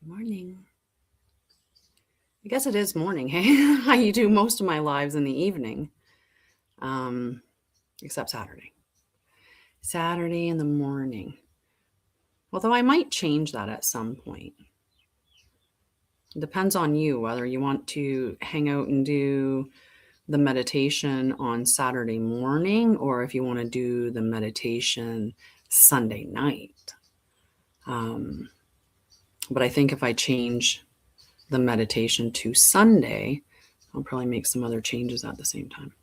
Morning. I guess it is morning, hey? I do most of my lives in the evening, except Saturday. Saturday in the morning. Although I might change that at some point. It depends on you whether you want to hang out and do the meditation on Saturday morning or if you want to do the meditation Sunday night. But I think if I change the meditation to Sunday, I'll probably make some other changes at the same time.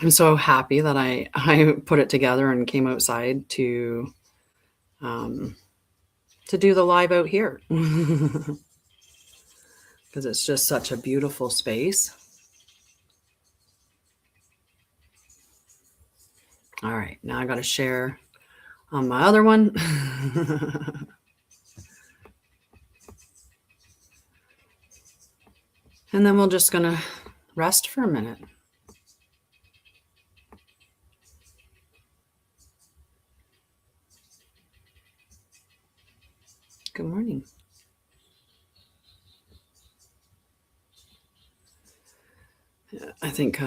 I'm so happy that I put it together and came outside to do the live out here because it's just such a beautiful space. All right, now I got to share on my other one. And then we're just going to rest for a minute. Good morning. I think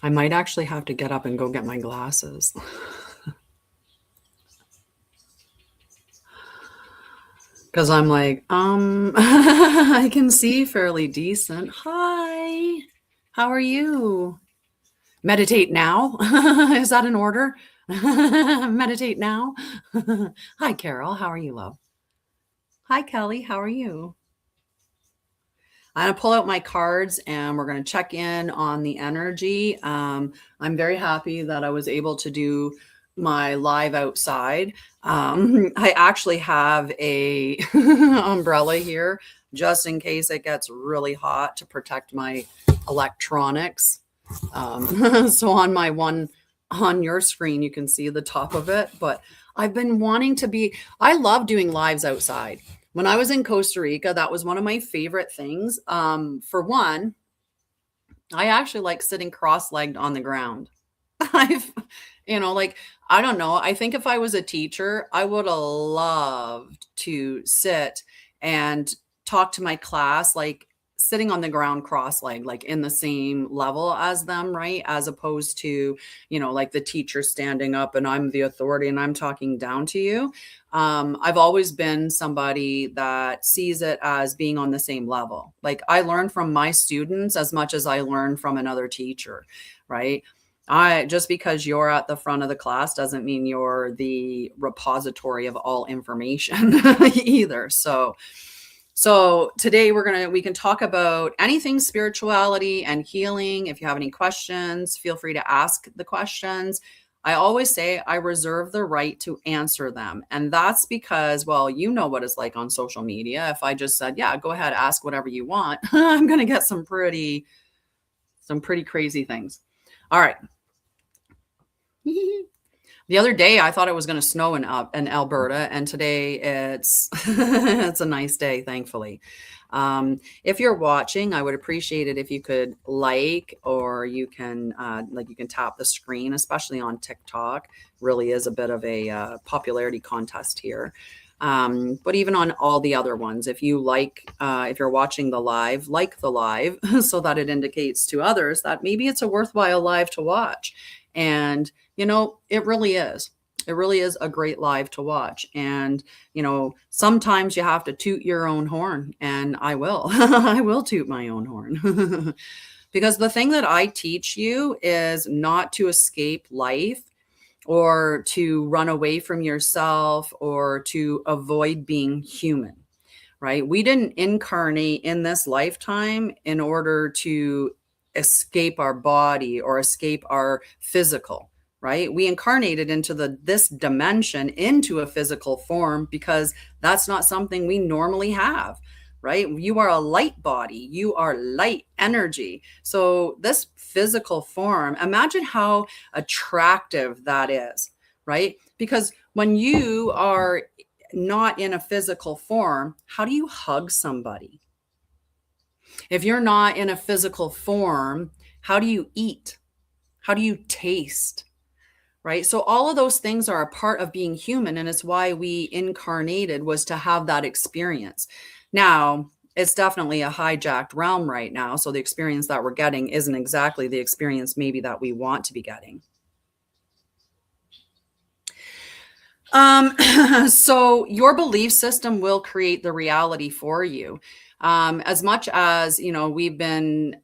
I might actually have to get up and go get my glasses. Because I'm like, I can see fairly decent. Hi, how are you? Meditate now? Is that an order? Meditate now? Hi, Carol. How are you, love? Hi, Kelly. How are you? I'm going to pull out my cards and we're going to check in on the energy. I'm very happy that I was able to do my live outside. I actually have a umbrella here just in case it gets really hot to protect my electronics. So on your screen, you can see the top of it, but I've been wanting to I love doing lives outside. When I was in Costa Rica, that was one of my favorite things. For one, I actually like sitting cross-legged on the ground. I've, I don't know. I think if I was a teacher, I would have loved to sit and talk to my class, like sitting on the ground cross-legged, like in the same level as them, right? As opposed to, like the teacher standing up and I'm the authority and I'm talking down to you. I've always been somebody that sees it as being on the same level. Like I learn from my students as much as I learn from another teacher, right? Just because you're at the front of the class doesn't mean you're the repository of all information either. So today we can talk about anything spirituality and healing. If you have any questions, feel free to ask the questions. I always say I reserve the right to answer them. And that's because, well, you know what it's like on social media. If I just said, yeah, go ahead, ask whatever you want, I'm going to get some pretty crazy things. All right. The other day, I thought it was going to snow in Alberta, and today it's it's a nice day, thankfully. If you're watching, I would appreciate it if you could or you can you can tap the screen, especially on TikTok. Really is a bit of a popularity contest here. But even on all the other ones, if you're watching the live, like the live so that it indicates to others that maybe it's a worthwhile live to watch. And it really is. It really is a great live to watch. And, sometimes you have to toot your own horn, and I will. I will toot my own horn. Because the thing that I teach you is not to escape life or to run away from yourself or to avoid being human, right? We didn't incarnate in this lifetime in order to escape our body or escape our physical, right? We incarnated into this dimension into a physical form because that's not something we normally have, right? You are a light body, you are light energy. So this physical form, imagine how attractive that is, right? Because when you are not in a physical form, how do you hug somebody? If you're not in a physical form, how do you eat? How do you taste? Right? So all of those things are a part of being human, and it's why we incarnated, was to have that experience. Now, it's definitely a hijacked realm right now, so the experience that we're getting isn't exactly the experience maybe that we want to be getting. So your belief system will create the reality for you. As much as, we've been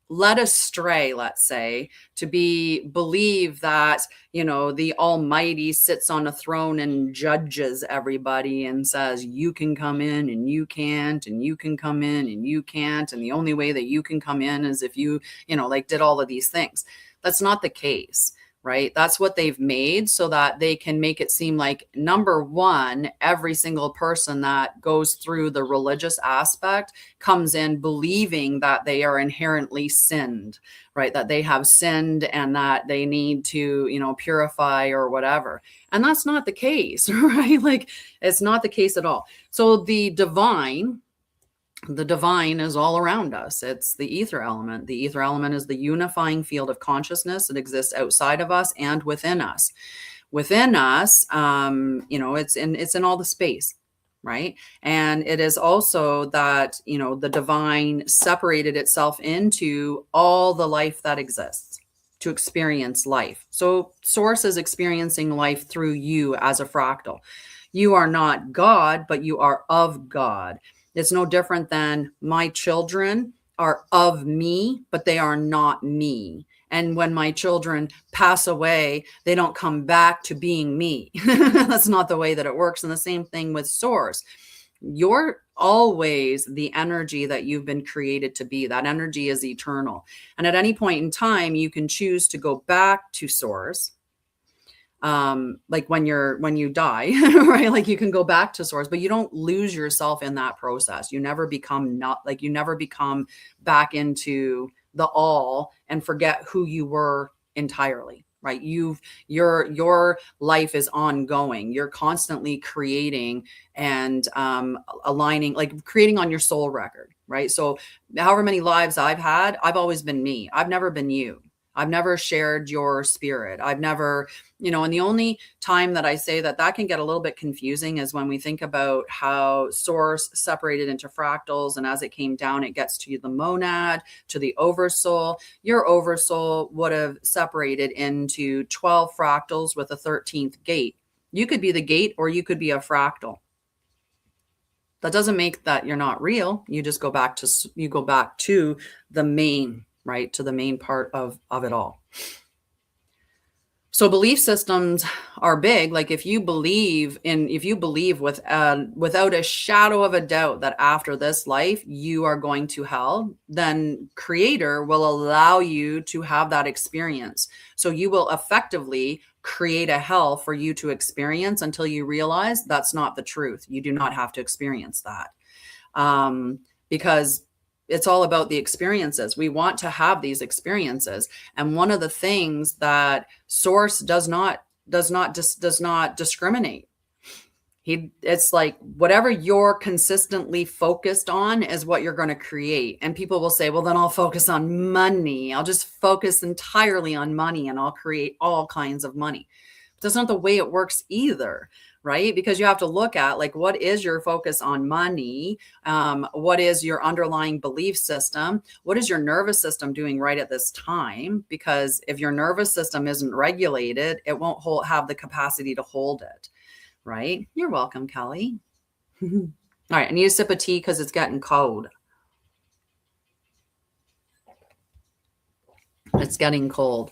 led astray, let's say, to believe that, the Almighty sits on a throne and judges everybody and says, you can come in and you can't, and you can come in and you can't. And the only way that you can come in is if you, like, did all of these things. That's not the case. Right? That's what they've made so that they can make it seem like, number one, every single person that goes through the religious aspect comes in believing that they are inherently sinned, right? That they have sinned and that they need to, purify or whatever. And that's not the case, right? Like, it's not the case at all. So the divine is all around us. It's the ether element. The ether element is the unifying field of consciousness that exists outside of us and within us. Within us, it's in all the space, right? And it is also that, the divine separated itself into all the life that exists to experience life. So source is experiencing life through you as a fractal. You are not God, but you are of God. It's no different than my children are of me, but they are not me. And when my children pass away, they don't come back to being me. That's not the way that it works. And the same thing with source. You're always the energy that you've been created to be. That energy is eternal. And at any point in time, you can choose to go back to source, like when you die, right? Like, you can go back to source, but you don't lose yourself in that process. You never become back into the all and forget who you were entirely, right? Your life is ongoing. You're constantly creating and aligning, like creating on your soul record, right? So however many lives I've had, I've always been me. I've never been you. I've never shared your spirit. I've never, and the only time that I say that can get a little bit confusing is when we think about how source separated into fractals. And as it came down, it gets to the monad, to the oversoul. Your oversoul would have separated into 12 fractals with a 13th gate. You could be the gate or you could be a fractal. That doesn't make that you're not real. You just go back to the main, right? To the main part of it all. So belief systems are big. Like, if you believe without a shadow of a doubt that after this life you are going to hell, then Creator will allow you to have that experience. So you will effectively create a hell for you to experience until you realize that's not the truth. You do not have to experience that, because it's all about the experiences. We want to have these experiences. And one of the things that source does not discriminate. It's like, whatever you're consistently focused on is what you're going to create. And people will say, well, then I'll focus on money. I'll just focus entirely on money and I'll create all kinds of money. But that's not the way it works either. Right? Because you have to look at, like, what is your focus on money? What is your underlying belief system? What is your nervous system doing right at this time? Because if your nervous system isn't regulated, it won't have the capacity to hold it. Right? You're welcome, Kelly. All right. I need a sip of tea because it's getting cold. It's getting cold.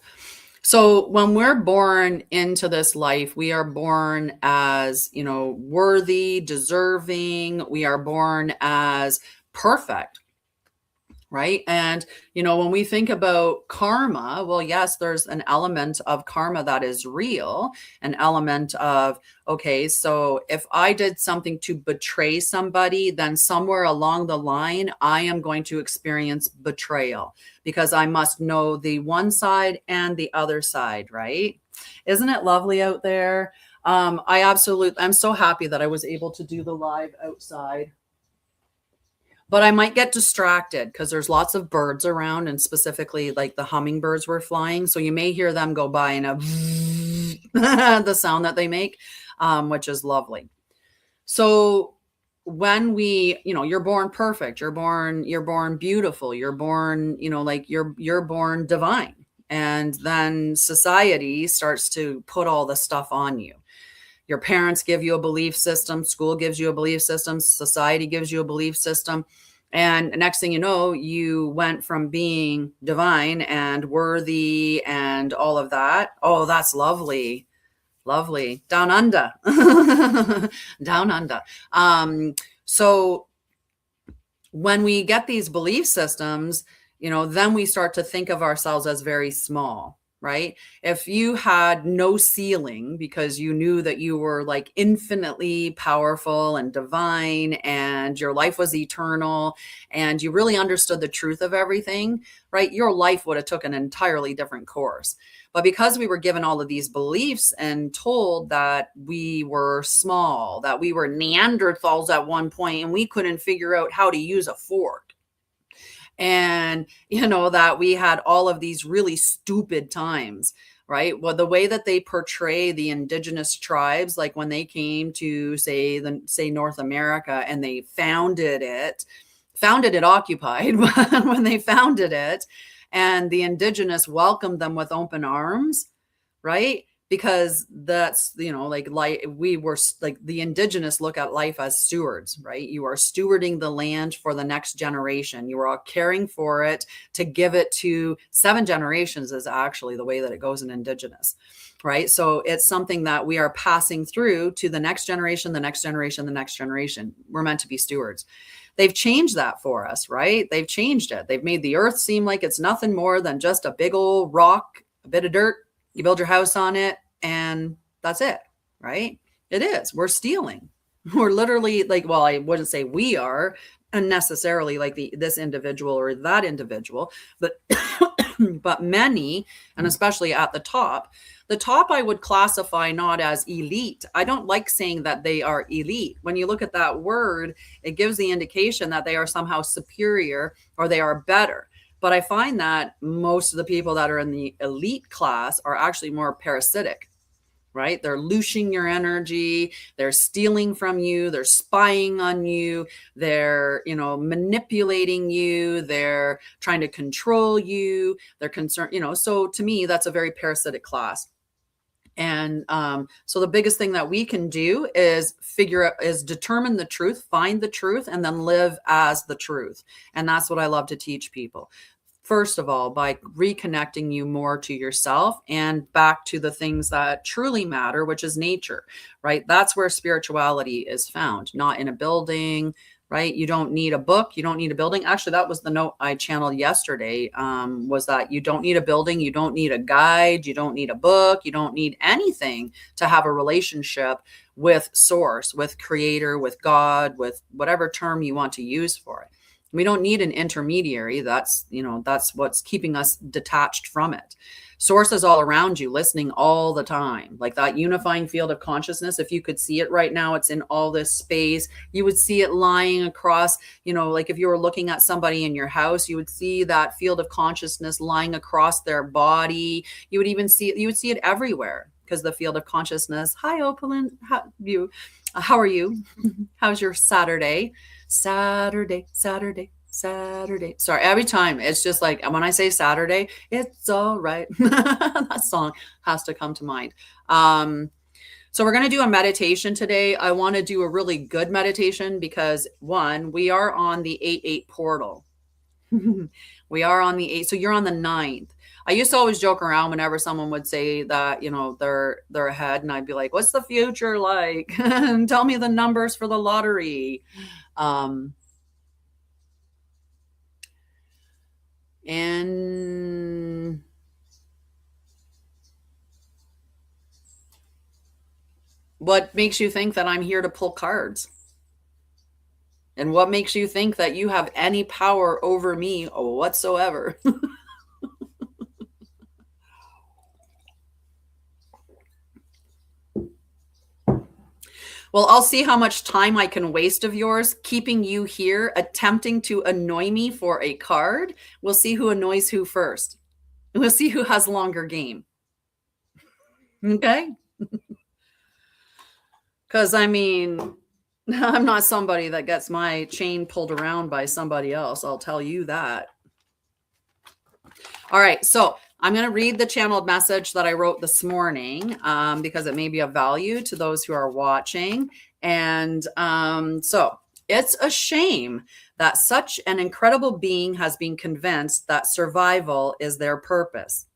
So when we're born into this life, we are born as, worthy, deserving. We are born as perfect, right? And, when we think about karma, well, yes, there's an element of karma that is real, an element of, okay, so if I did something to betray somebody, then somewhere along the line, I am going to experience betrayal because I must know the one side and the other side, right? Isn't it lovely out there? I'm so happy that I was able to do the live outside. But I might get distracted because there's lots of birds around, and specifically like the hummingbirds were flying. So you may hear them go by and the sound that they make, which is lovely. So when we, you're born perfect, you're born beautiful, you're born, like you're born divine. And then society starts to put all the stuff on you. Your parents give you a belief system, school gives you a belief system, society gives you a belief system. And next thing you know, you went from being divine and worthy and all of that. Oh, that's lovely. Lovely. Down under. Down under. So when we get these belief systems, then we start to think of ourselves as very small, right? If you had no ceiling because you knew that you were like infinitely powerful and divine and your life was eternal and you really understood the truth of everything, right? Your life would have took an entirely different course. But because we were given all of these beliefs and told that we were small, that we were Neanderthals at one point and we couldn't figure out how to use a fork, and that we had all of these really stupid times, right? Well, the way that they portray the indigenous tribes, like when they came to say North America and they founded it occupied, but when they founded it and the indigenous welcomed them with open arms, right? Because that's, like we were like the indigenous look at life as stewards, right? You are stewarding the land for the next generation. You are caring for it to give it to 7 generations is actually the way that it goes in indigenous, right? So it's something that we are passing through to the next generation, the next generation, the next generation. We're meant to be stewards. They've changed that for us, right? They've changed it. They've made the earth seem like it's nothing more than just a big old rock, a bit of dirt. You build your house on it and that's it, right? It is. We're stealing. We're literally like, well, I wouldn't say we are unnecessarily like this individual or that individual, but but many, and especially at the top I would classify not as elite. I don't like saying that they are elite. When you look at that word, it gives the indication that they are somehow superior or they are better. But I find that most of the people that are in the elite class are actually more parasitic, right? They're looshing your energy. They're stealing from you. They're spying on you. They're, manipulating you. They're trying to control you. They're concerned, so to me, that's a very parasitic class. And so the biggest thing that we can do is determine the truth, find the truth, and then live as the truth. And that's what I love to teach people. First of all, by reconnecting you more to yourself and back to the things that truly matter, which is nature, right? That's where spirituality is found, not in a building, right? You don't need a book. You don't need a building. Actually, that was the note I channeled yesterday, was that you don't need a building. You don't need a guide. You don't need a book. You don't need anything to have a relationship with source, with creator, with God, with whatever term you want to use for it. We don't need an intermediary. That's what's keeping us detached from it. Source is all around you, listening all the time. Like that unifying field of consciousness, if you could see it right now, it's in all this space. You would see it lying across, like if you were looking at somebody in your house, you would see that field of consciousness lying across their body. You would see it everywhere because the field of consciousness. Hi, Opalyn. How are you? How's your Saturday? Saturday. Sorry, every time it's just like when I say Saturday, it's all right. That song has to come to mind. So we're going to do a meditation today. I want to do a really good meditation because one, we are on the 8-8 portal. We are on the 8. So you're on the 9th. I used to always joke around whenever someone would say that, they're ahead, and I'd be like, what's the future like? Tell me the numbers for the lottery. And what makes you think that I'm here to pull cards? And what makes you think that you have any power over me whatsoever? Well, I'll see how much time I can waste of yours keeping you here, attempting to annoy me for a card. We'll see who annoys who first. We'll see who has longer game. Okay? Because I mean, I'm not somebody that gets my chain pulled around by somebody else. I'll tell you that. All right. So I'm going to read the channeled message that I wrote this morning because it may be of value to those who are watching. And so it's a shame that such an incredible being has been convinced that survival is their purpose,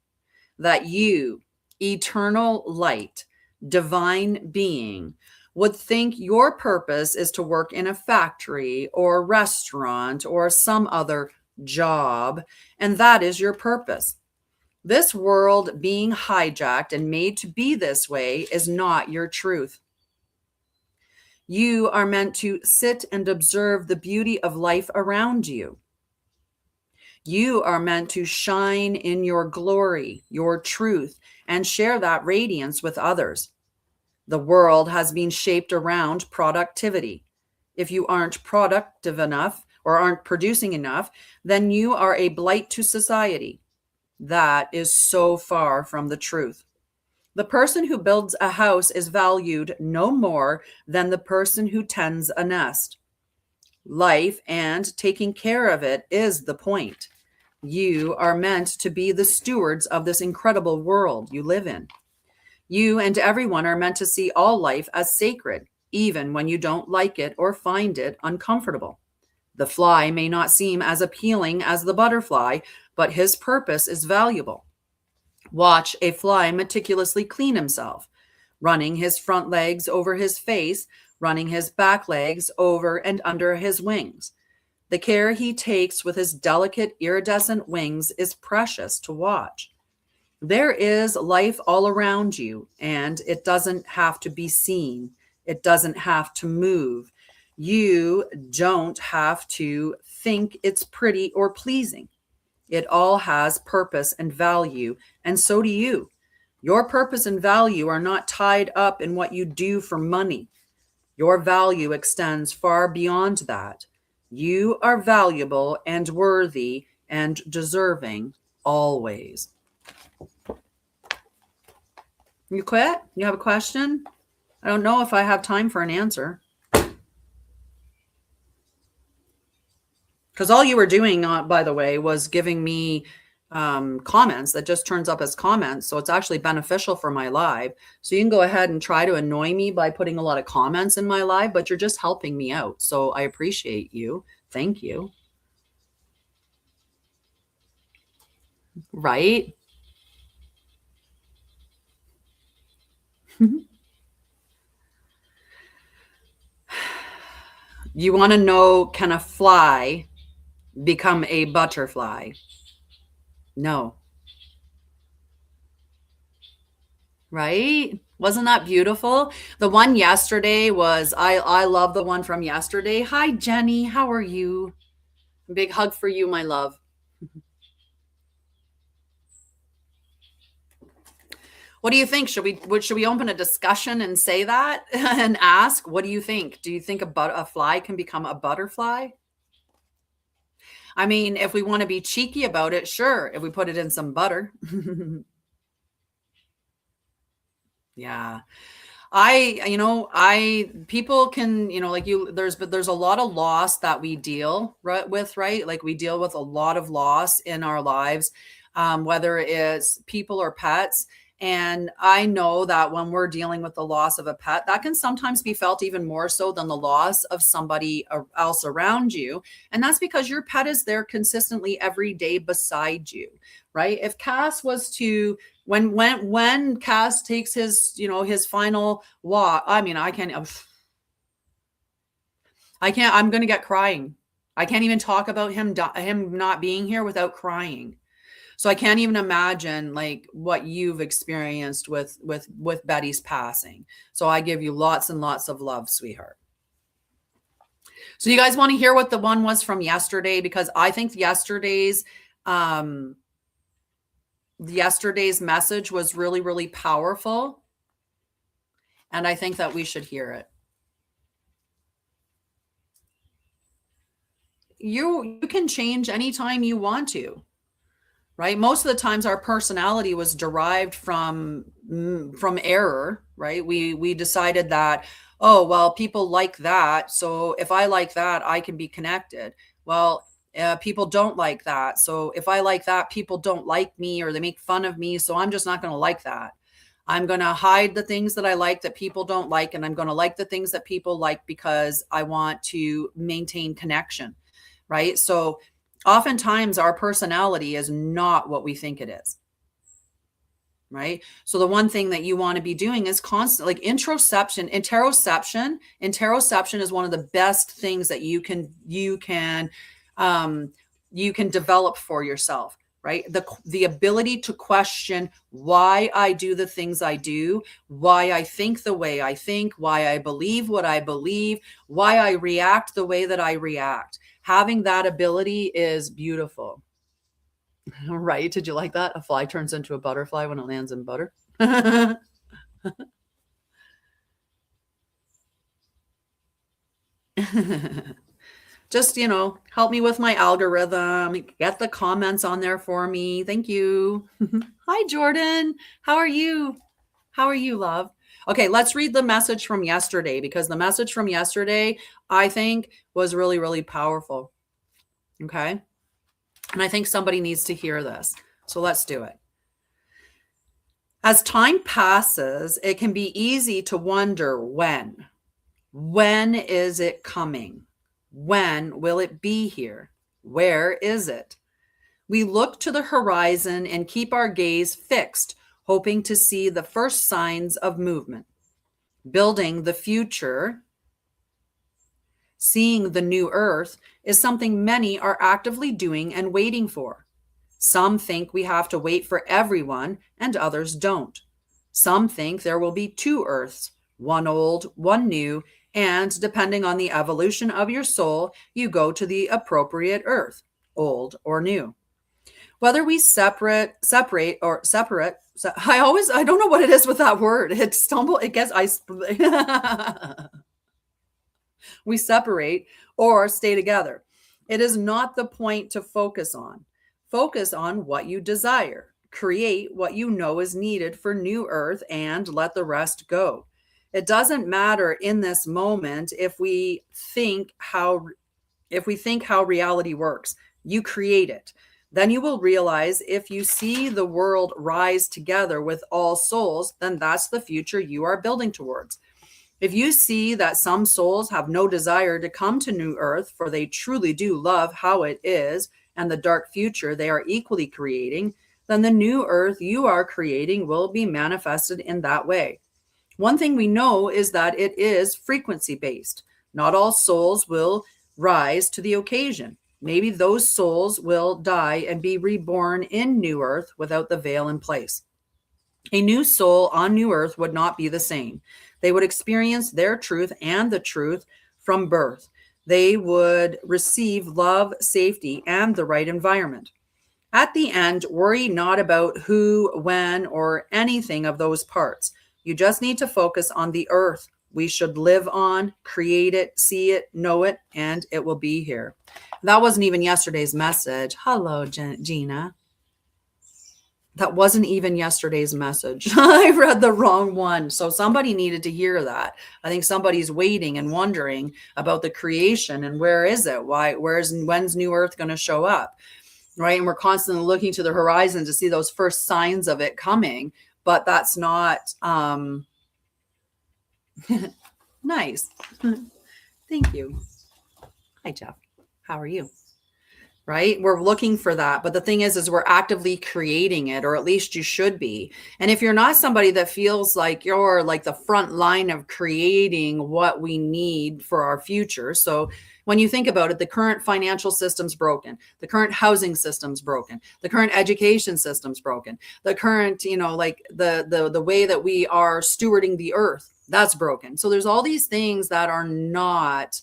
that you, eternal light, divine being, would think your purpose is to work in a factory or restaurant or some other job, and that is your purpose. This world being hijacked and made to be this way is not your truth. You are meant to sit and observe the beauty of life around you. You are meant to shine in your glory, your truth, and share that radiance with others. The world has been shaped around productivity. If you aren't productive enough or aren't producing enough, then you are a blight to society. That is so far from the truth. The person who builds a house is valued no more than the person who tends a nest. Life and taking care of it is the point. You are meant to be the stewards of this incredible world you live in. You and everyone are meant to see all life as sacred, even when you don't like it or find it uncomfortable. The fly may not seem as appealing as the butterfly, but his purpose is valuable. Watch a fly meticulously clean himself, running his front legs over his face, running his back legs over and under his wings. The care he takes with his delicate iridescent wings is precious to watch. There is life all around you, and it doesn't have to be seen. It doesn't have to move. You don't have to think it's pretty or pleasing. It all has purpose and value, and so do you. Your purpose and value are not tied up in what you do for money. Your value extends far beyond that. You are valuable and worthy and deserving always. You quit? You have a question? I don't know if I have time for an answer. Because all you were doing, by the way, was giving me comments that just turns up as comments. So it's actually beneficial for my live. So you can go ahead and try to annoy me by putting a lot of comments in my live, but you're just helping me out. So I appreciate you. Thank you. Right? You want to know, can a fly become a butterfly? No. Right? Wasn't that beautiful? The one yesterday was, I love the one from yesterday. Hi, Jenny. How are you? Big hug for you, my love. What do you think? Should we open a discussion and say that and ask, what do you think? Do you think a fly can become a butterfly? I mean, if we want to be cheeky about it, sure. If we put it in some butter. Yeah. People can, like there's a lot of loss that we deal with, right? Like we deal with a lot of loss in our lives, whether it's people or pets. And I know that when we're dealing with the loss of a pet, that can sometimes be felt even more so than the loss of somebody else around you. And that's because your pet is there consistently every day beside you, right? If Cass was to when Cass takes his final walk, I mean, I'm going to get crying. I can't even talk about him not being here without crying. So I can't even imagine like what you've experienced with Betty's passing. So I give you lots and lots of love, sweetheart. So you guys want to hear what the one was from yesterday? Because I think yesterday's message was really, really powerful. And I think that we should hear it. you can change anytime you want to, right? Most of the times our personality was derived from error, right? We decided that, oh, well, people like that, so if I like that, I can be connected. Well, people don't like that, so if I like that, people don't like me, or they make fun of me, so I'm just not going to like that. I'm going to hide the things that I like that people don't like, and I'm going to like the things that people like because I want to maintain connection, right? So oftentimes our personality is not what we think it is, right? So the one thing that you want to be doing is constant, like interoception is one of the best things that you can develop for yourself, right? The ability to question why I do the things I do, why I think the way I think, why I believe what I believe, why I react the way that I react. Having that ability is beautiful. Right? Did you like that? A fly turns into a butterfly when it lands in butter. Just, help me with my algorithm. Get the comments on there for me. Thank you. Hi, Jordan. How are you? How are you, love? Okay, let's read the message from yesterday, because the message from yesterday, I think, was really, really powerful. Okay. And I think somebody needs to hear this. So let's do it. As time passes, it can be easy to wonder when. When is it coming? When will it be here? Where is it? We look to the horizon and keep our gaze fixed, hoping to see the first signs of movement. Building the future, seeing the new earth, is something many are actively doing and waiting for. Some think we have to wait for everyone, and others don't. Some think there will be two earths, one old, one new, and depending on the evolution of your soul, you go to the appropriate earth, old or new. Whether we separate, I don't know what it is with that word. We separate or stay together. It is not the point to focus on. Focus on what you desire. Create what you know is needed for new earth and let the rest go. It doesn't matter in this moment if we think how reality works. You create it. Then you will realize if you see the world rise together with all souls, then that's the future you are building towards. If you see that some souls have no desire to come to New Earth, for they truly do love how it is and the dark future they are equally creating, then the new Earth you are creating will be manifested in that way. One thing we know is that it is frequency based. Not all souls will rise to the occasion. Maybe those souls will die and be reborn in New Earth without the veil in place. A new soul on New Earth would not be the same. They would experience their truth and the truth from birth. They would receive love, safety, and the right environment. At the end, worry not about who, when, or anything of those parts. You just need to focus on the earth we should live on, create it, see it, know it, and it will be here. That wasn't even yesterday's message. Hello, Gina. That wasn't even yesterday's message. I read the wrong one. So somebody needed to hear that. I think somebody's waiting and wondering about the creation and where is it? When's New Earth going to show up? Right. And we're constantly looking to the horizon to see those first signs of it coming, but that's not nice. Thank you. Hi, Jeff. How are you? Right? We're looking for that. But the thing is we're actively creating it, or at least you should be. And if you're not somebody that feels like you're like the front line of creating what we need for our future. So when you think about it, the current financial system's broken. The current housing system's broken. The current education system's broken. The current, like the way that we are stewarding the earth, that's broken. So there's all these things that are not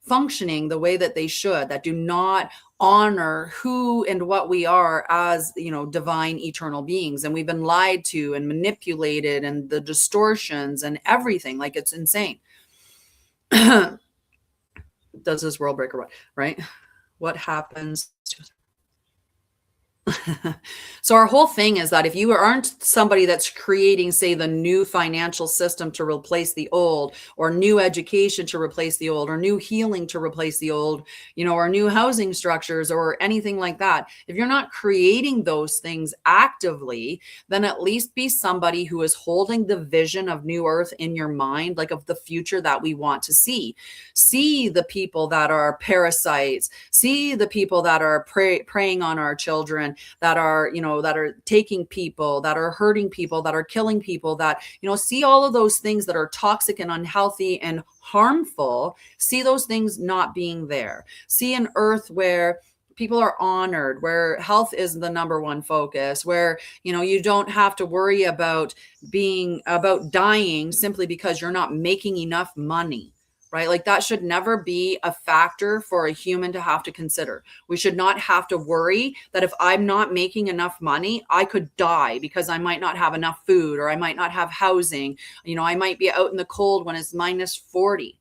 functioning the way that they should, that do not honor who and what we are as, divine eternal beings. And we've been lied to and manipulated, and the distortions and everything, like it's insane. Does this world break or what? Right? What happens to So our whole thing is that if you aren't somebody that's creating, say, the new financial system to replace the old, or new education to replace the old, or new healing to replace the old, or new housing structures or anything like that, if you're not creating those things actively, then at least be somebody who is holding the vision of new earth in your mind, like of the future that we want to see. See the people that are parasites, see the people that are preying on our children, that are taking people, that are hurting people, that are killing people, that see all of those things that are toxic and unhealthy and harmful. See those things not being there. See an earth where people are honored, where health is the number one focus, where you don't have to worry about dying simply because you're not making enough money. Right? Like that should never be a factor for a human to have to consider. We should not have to worry that if I'm not making enough money, I could die because I might not have enough food, or I might not have housing. I might be out in the cold when it's -40.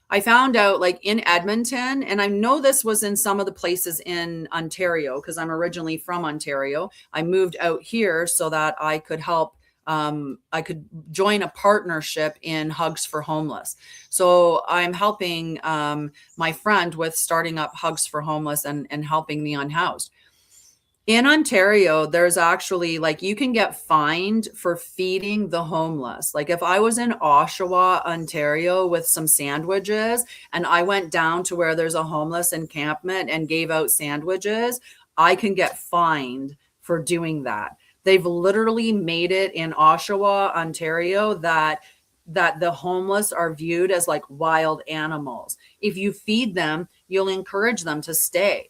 I found out, like, in Edmonton, and I know this was in some of the places in Ontario because I'm originally from Ontario. I moved out here so that I could help. I could join a partnership in Hugs for Homeless. So I'm helping my friend with starting up Hugs for Homeless and helping the unhoused. In Ontario, there's actually, like, you can get fined for feeding the homeless. Like if I was in Oshawa, Ontario with some sandwiches and I went down to where there's a homeless encampment and gave out sandwiches, I can get fined for doing that. They've literally made it in Oshawa, Ontario, that the homeless are viewed as like wild animals. If you feed them, you'll encourage them to stay.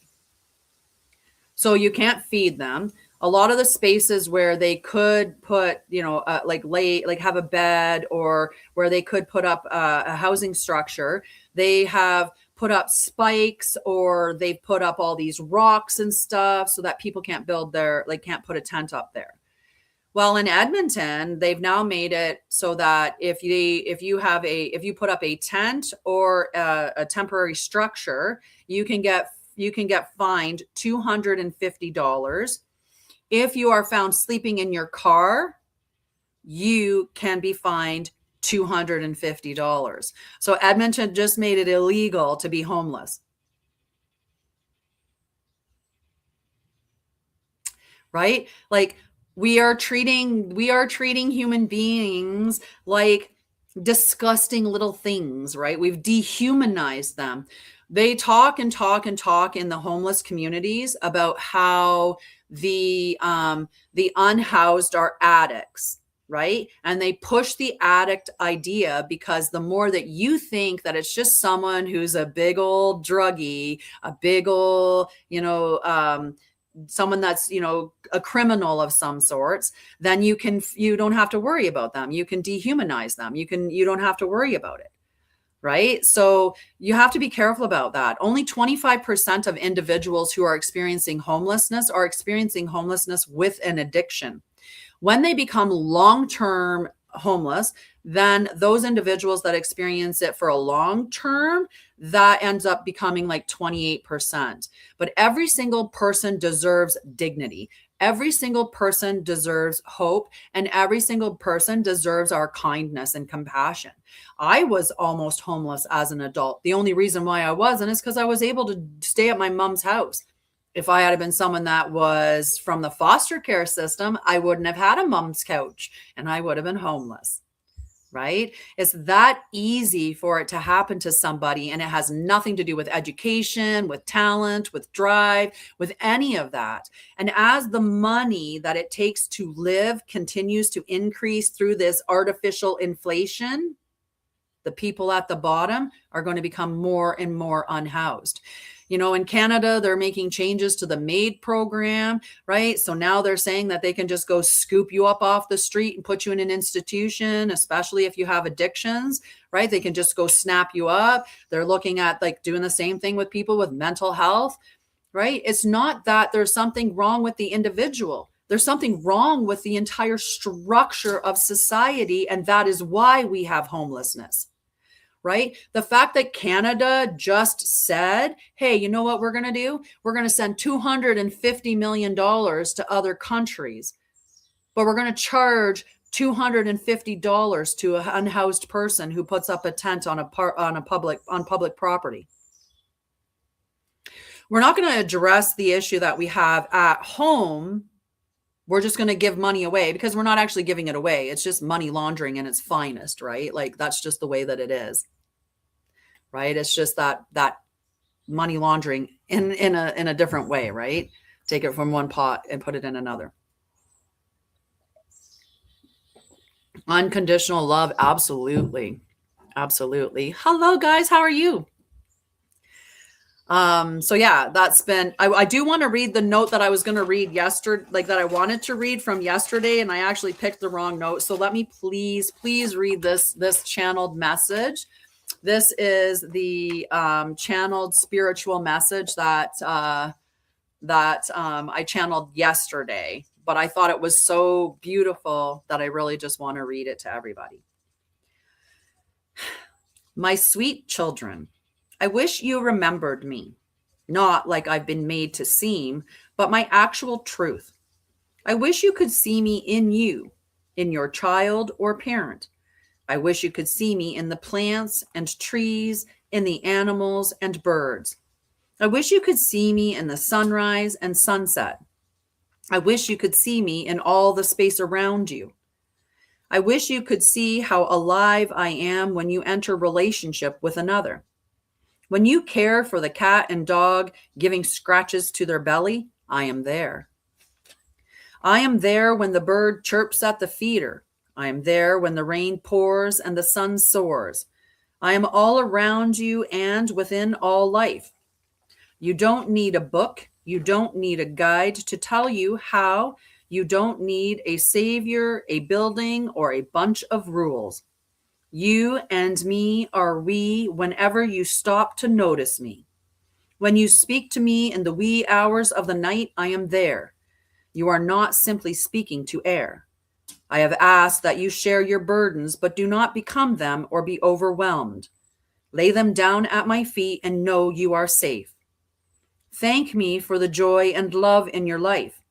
So you can't feed them. A lot of the spaces where they could put, like have a bed, or where they could put up a housing structure, they have put up spikes, or they've put up all these rocks and stuff so that people can't can't put a tent up there. Well, in Edmonton, they've now made it so that if you put up a tent or a temporary structure, you can get fined $250. If you are found sleeping in your car, you can be fined $250. So Edmonton just made it illegal to be homeless. Right? Like we are treating human beings like disgusting little things, right? We've dehumanized them. They talk and talk and talk in the homeless communities about how the unhoused are addicts, right? And they push the addict idea because the more that you think that it's just someone who's a big old druggie, a big old, someone that's a criminal of some sorts, then you don't have to worry about them. You can dehumanize them. You don't have to worry about it. Right? So you have to be careful about that. Only 25% of individuals who are experiencing homelessness are experiencing homelessness with an addiction. When they become long-term homeless, then those individuals that experience it for a long term, that ends up becoming like 28%. But every single person deserves dignity. Every single person deserves hope, and every single person deserves our kindness and compassion. I was almost homeless as an adult. The only reason why I wasn't is because I was able to stay at my mom's house. If I had been someone that was from the foster care system, I wouldn't have had a mom's couch and I would have been homeless. Right? It's that easy for it to happen to somebody, and it has nothing to do with education, with talent, with drive, with any of that. And as the money that it takes to live continues to increase through this artificial inflation, the people at the bottom are going to become more and more unhoused. In Canada, they're making changes to the MAID program, right? So now they're saying that they can just go scoop you up off the street and put you in an institution, especially if you have addictions, right? They can just go snap you up. They're looking at like doing the same thing with people with mental health, right? It's not that there's something wrong with the individual. There's something wrong with the entire structure of society, and that is why we have homelessness. right? The fact that Canada just said, hey, you know what we're going to do? We're going to send $250 million to other countries, but we're going to charge $250 to an unhoused person who puts up a tent on public property. We're not going to address the issue that we have at home. We're just going to give money away because we're not actually giving it away. It's just money laundering in its finest, right? Like that's just the way that it is, right? It's just that money laundering in a different way, right? Take it from one pot and put it in another. Unconditional love, absolutely. Absolutely. Hello guys, how are you? So yeah, that's been, I do want to read the note that I was going to read yesterday, like that I wanted to read from yesterday, and I actually picked the wrong note. So let me please read this channeled message. This is the channeled spiritual message that I channeled yesterday, but I thought it was so beautiful that I really just want to read it to everybody. My sweet children, I wish you remembered me, not like I've been made to seem, but my actual truth. I wish you could see me in you, in your child or parent. I wish you could see me in the plants and trees, in the animals and birds. I wish you could see me in the sunrise and sunset. I wish you could see me in all the space around you. I wish you could see how alive I am when you enter relationship with another. When you care for the cat and dog, giving scratches to their belly, I am there. I am there when the bird chirps at the feeder. I am there when the rain pours and the sun soars. I am all around you and within all life. You don't need a book. You don't need a guide to tell you how. You don't need a savior, a building, or a bunch of rules. You and me are we whenever you stop to notice me. When you speak to me in the wee hours of the night, I am there. You are not simply speaking to air. I have asked that you share your burdens, but do not become them or be overwhelmed. Lay them down at my feet and know you are safe. Thank me for the joy and love in your life.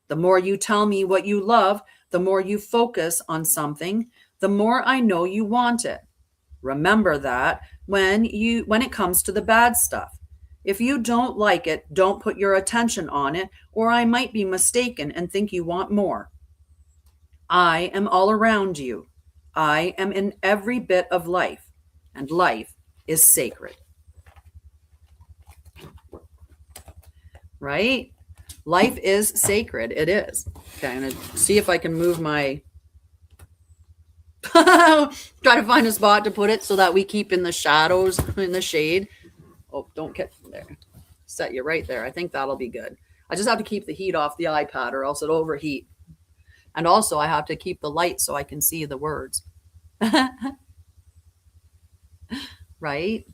The more you tell me what you love, the more you focus on something, the more I know you want it. Remember that when it comes to the bad stuff. If you don't like it, don't put your attention on it, or I might be mistaken and think you want more. I am all around you. I am in every bit of life, and life is sacred. Right? Life is sacred. It is. Okay, I'm going to see if I can move my... Try to find a spot to put it so that we keep in the shadows, in the shade. Oh, don't get there. Set you right there. I think that'll be good. I just have to keep the heat off the iPad or else it'll overheat. And also I have to keep the light so I can see the words. Right?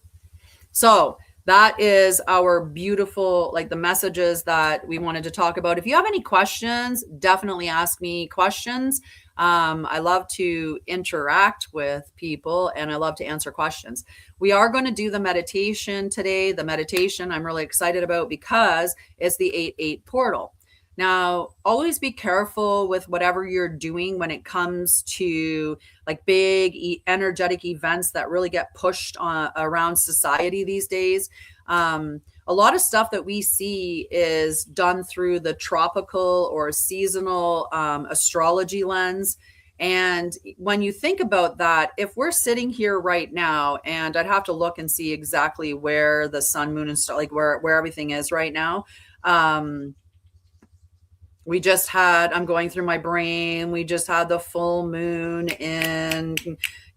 So that is our beautiful, like the messages that we wanted to talk about. If you have any questions, definitely ask me questions. I love to interact with people and I love to answer questions. We are going to do the meditation today. The meditation I'm really excited about because it's the 8-8 portal. Now, always be careful with whatever you're doing when it comes to like big energetic events that really get pushed around society these days. A lot of stuff that we see is done through the tropical or seasonal astrology lens. And when you think about that, if we're sitting here right now, and I'd have to look and see exactly where the sun, moon, and star, like where everything is right now. We just had, I'm going through my brain, we just had the full moon in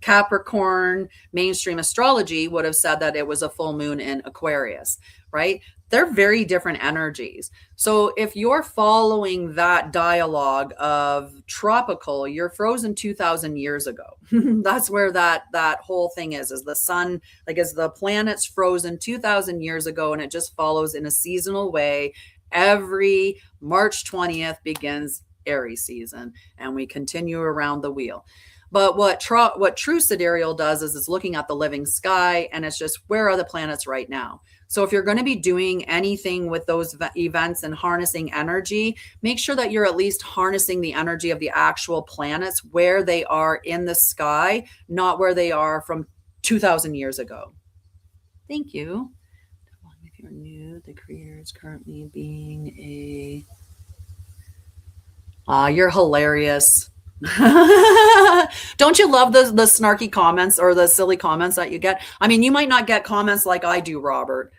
Capricorn. Mainstream astrology would have said that it was a full moon in Aquarius, right? They're very different energies. So if you're following that dialogue of tropical, you're frozen 2,000 years ago. That's where that whole thing is the sun, like as the planet's frozen 2,000 years ago, and it just follows in a seasonal way. Every March 20th begins Aries season, and we continue around the wheel. But what true sidereal does is it's looking at the living sky, and it's just, where are the planets right now? So if you're going to be doing anything with those events and harnessing energy, make sure that you're at least harnessing the energy of the actual planets where they are in the sky, not where they are from 2,000 years ago. Thank you. If you're new, the creator is currently being a... You're hilarious. Don't you love the snarky comments or the silly comments that you get? I mean, you might not get comments like I do, Robert.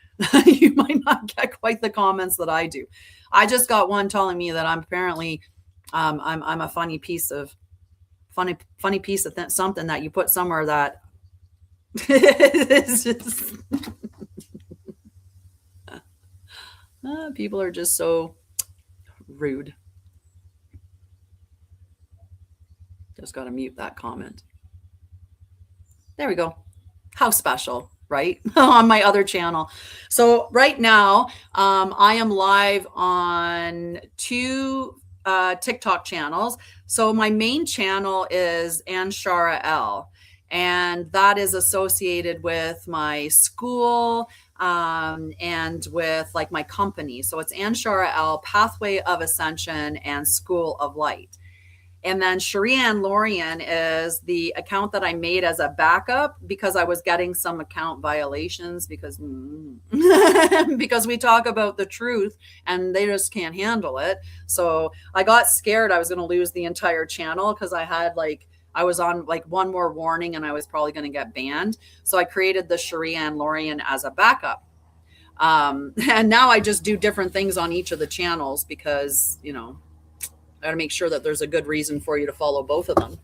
You might not get quite the comments that I do. I just got one telling me that I'm apparently I'm a funny piece of something that you put somewhere that it's just people are just so rude. Just got to mute that comment. There we go. How special, right? On my other channel. So right now, I am live on 2 TikTok channels. So my main channel is Sha'Ryah, and that is associated with my school and with like my company. So it's Sha'Ryah, Pathway of Ascension and School of Light. And then Sha'Ryah Lorian is the account that I made as a backup because I was getting some account violations because because we talk about the truth and they just can't handle it. So I got scared I was going to lose the entire channel because I was on like one more warning and I was probably going to get banned. So I created the Sha'Ryah Lorian as a backup. And now I just do different things on each of the channels because, I got to make sure that there's a good reason for you to follow both of them.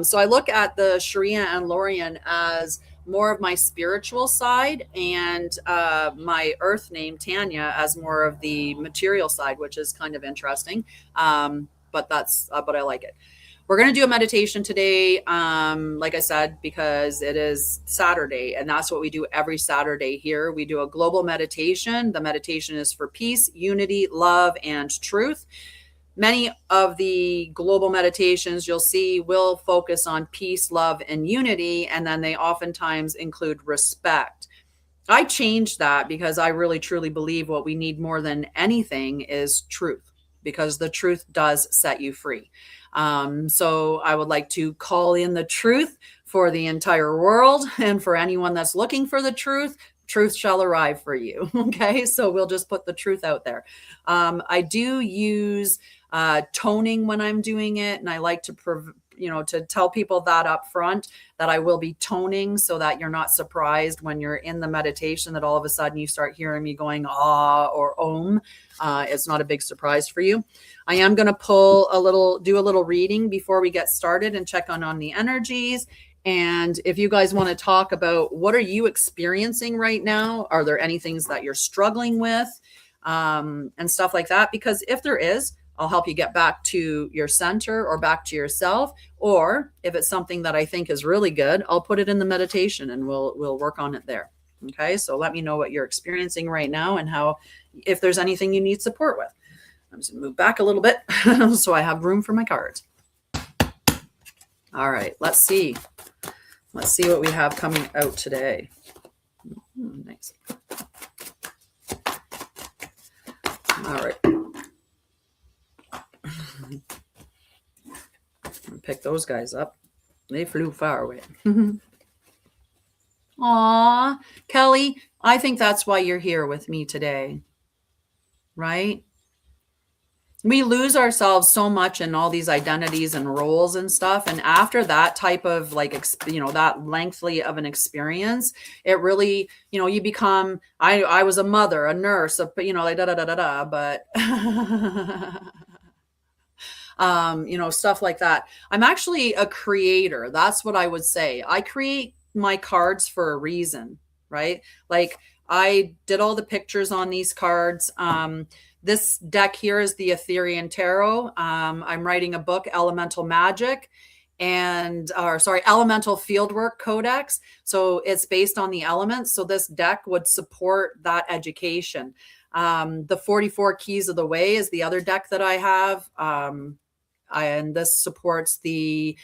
So I look at the Sha'Ryah Lorian as more of my spiritual side and my earth name, Tanya, as more of the material side, which is kind of interesting. But I like it. We're going to do a meditation today, like I said, because it is Saturday, and that's what we do every Saturday here. We do a global meditation. The meditation is for peace, unity, love, and truth. Many of the global meditations you'll see will focus on peace, love, and unity, and then they oftentimes include respect. I changed that because I really truly believe what we need more than anything is truth, because the truth does set you free. So I would like to call in the truth for the entire world, and for anyone that's looking for the truth shall arrive for you. Okay, so we'll just put the truth out there. I do use toning when I'm doing it, and I like to to tell people that up front, that I will be toning, so that you're not surprised when you're in the meditation that all of a sudden you start hearing me going ah or om. It's not a big surprise for you. I am going to do a little reading before we get started and check on the energies. And if you guys want to talk about what are you experiencing right now, are there any things that you're struggling with, and stuff like that? Because if there is, I'll help you get back to your center or back to yourself. Or if it's something that I think is really good, I'll put it in the meditation and we'll work on it there. Okay, so let me know what you're experiencing right now and if there's anything you need support with. I'm just gonna move back a little bit so I have room for my cards. All right, let's see. Let's see what we have coming out today. Nice. All right. Pick those guys up. They flew far away. Aw, Kelly, I think that's why you're here with me today, right? We lose ourselves so much in all these identities and roles and stuff. And after that type of that lengthy of an experience, it really, you become, I was a mother, a nurse, but stuff like that. I'm actually a creator. That's what I would say. I create my cards for a reason, right? Like I did all the pictures on these cards. This deck here is the Etherian Tarot. I'm writing a book, Elemental Magic, Elemental Fieldwork Codex. So it's based on the elements. So this deck would support that education. The 44 Keys of the Way is the other deck that I have. and this supports the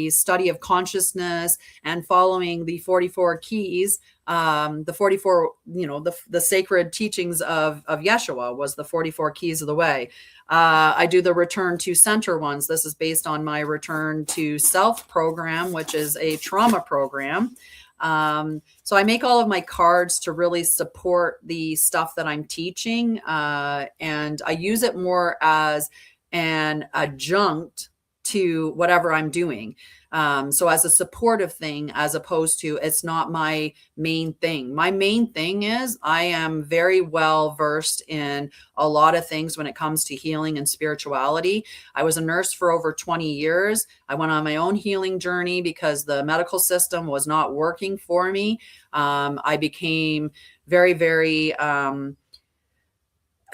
study of consciousness and following the 44 keys. The 44, the sacred teachings of Yeshua was the 44 keys of the way. I do the return to center ones. This is based on my return to self program, which is a trauma program. So I make all of my cards to really support the stuff that I'm teaching. And I use it more as an adjunct to whatever I'm doing. So as a supportive thing, as opposed to, it's not my main thing. My main thing is I am very well versed in a lot of things when it comes to healing and spirituality. I was a nurse for over 20 years. I went on my own healing journey because the medical system was not working for me. I became very, very,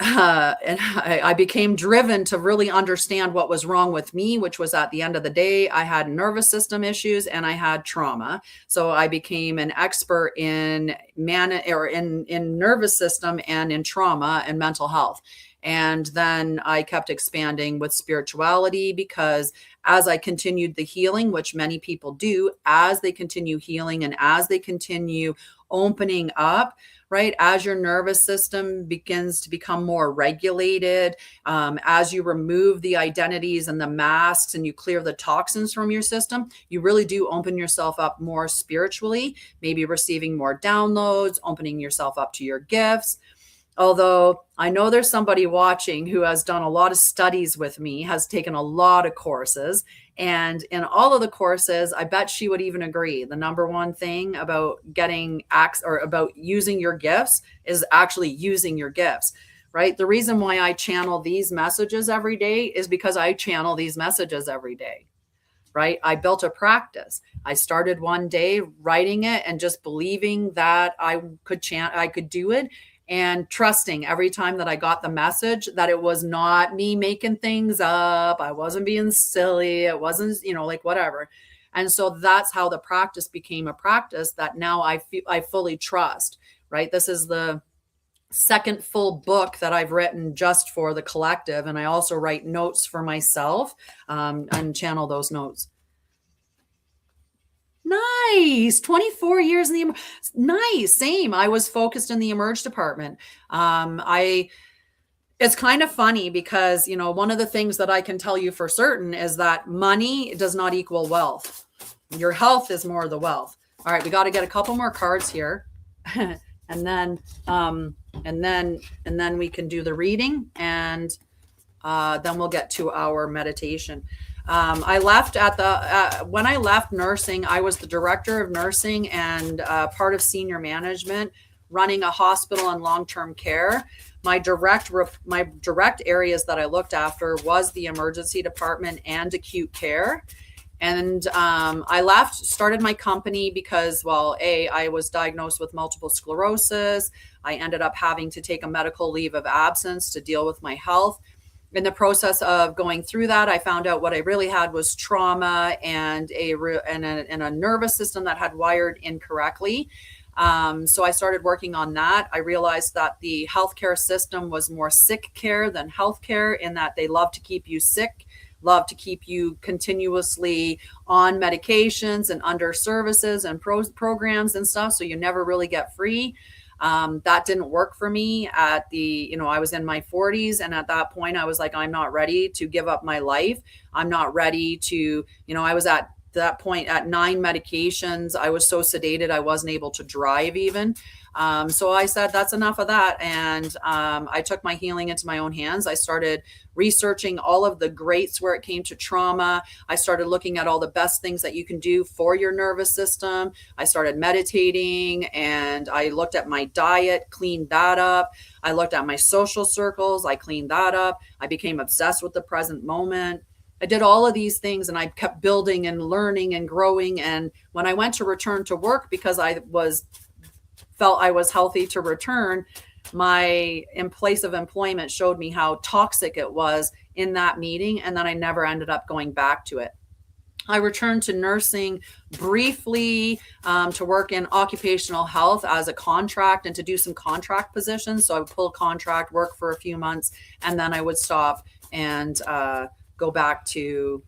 and I became driven to really understand what was wrong with me, which was, at the end of the day, I had nervous system issues and I had trauma. So I became an expert in in nervous system and in trauma and mental health. And then I kept expanding with spirituality, because as I continued the healing, which many people do, as they continue healing and as they continue opening up, right? As your nervous system begins to become more regulated, as you remove the identities and the masks and you clear the toxins from your system, you really do open yourself up more spiritually, maybe receiving more downloads, opening yourself up to your gifts. Although I know there's somebody watching who has done a lot of studies with me, has taken a lot of courses. And in all of the courses, I bet she would even agree, the number one thing about getting access or about using your gifts is actually using your gifts, right? The reason why I channel these messages every day is because I channel these messages every day, right? I built a practice. I started one day writing it and just believing that I could do it, and trusting every time that I got the message that it was not me making things up. I wasn't being silly. It wasn't, like whatever. And so that's how the practice became a practice that now I fully trust, right? This is the second full book that I've written just for the collective. And I also write notes for myself, and channel those notes. Nice. 24 years in the nice. Same. I was focused in the Emerge department. It's kind of funny because, one of the things that I can tell you for certain is that money does not equal wealth. Your health is more the wealth. All right, we got to get a couple more cards here. and then we can do the reading, and then we'll get to our meditation. I left when I left nursing, I was the director of nursing and part of senior management, running a hospital and long-term care. My direct areas that I looked after was the emergency department and acute care. And I left, started my company because, I was diagnosed with multiple sclerosis. I ended up having to take a medical leave of absence to deal with my health. In the process of going through that, I found out what I really had was trauma and a nervous system that had wired incorrectly. So I started working on that. I realized that the healthcare system was more sick care than healthcare, in that they love to keep you sick, love to keep you continuously on medications and under services and programs and stuff. So you never really get free. That didn't work for me I was in my 40s. And at that point I was like, I'm not ready to give up my life. I'm not ready to, I was at that point at 9 medications. I was so sedated, I wasn't able to drive even. So I said, that's enough of that. And I took my healing into my own hands. I started researching all of the greats where it came to trauma. I started looking at all the best things that you can do for your nervous system. I started meditating, and I looked at my diet, cleaned that up. I looked at my social circles. I cleaned that up. I became obsessed with the present moment. I did all of these things, and I kept building and learning and growing. And when I went to return to work, because I felt I was healthy to return, my place of employment showed me how toxic it was in that meeting, and then I never ended up going back to it. I returned to nursing briefly to work in occupational health as a contract and to do some contract positions. So I would pull contract work for a few months, and then I would stop and go back to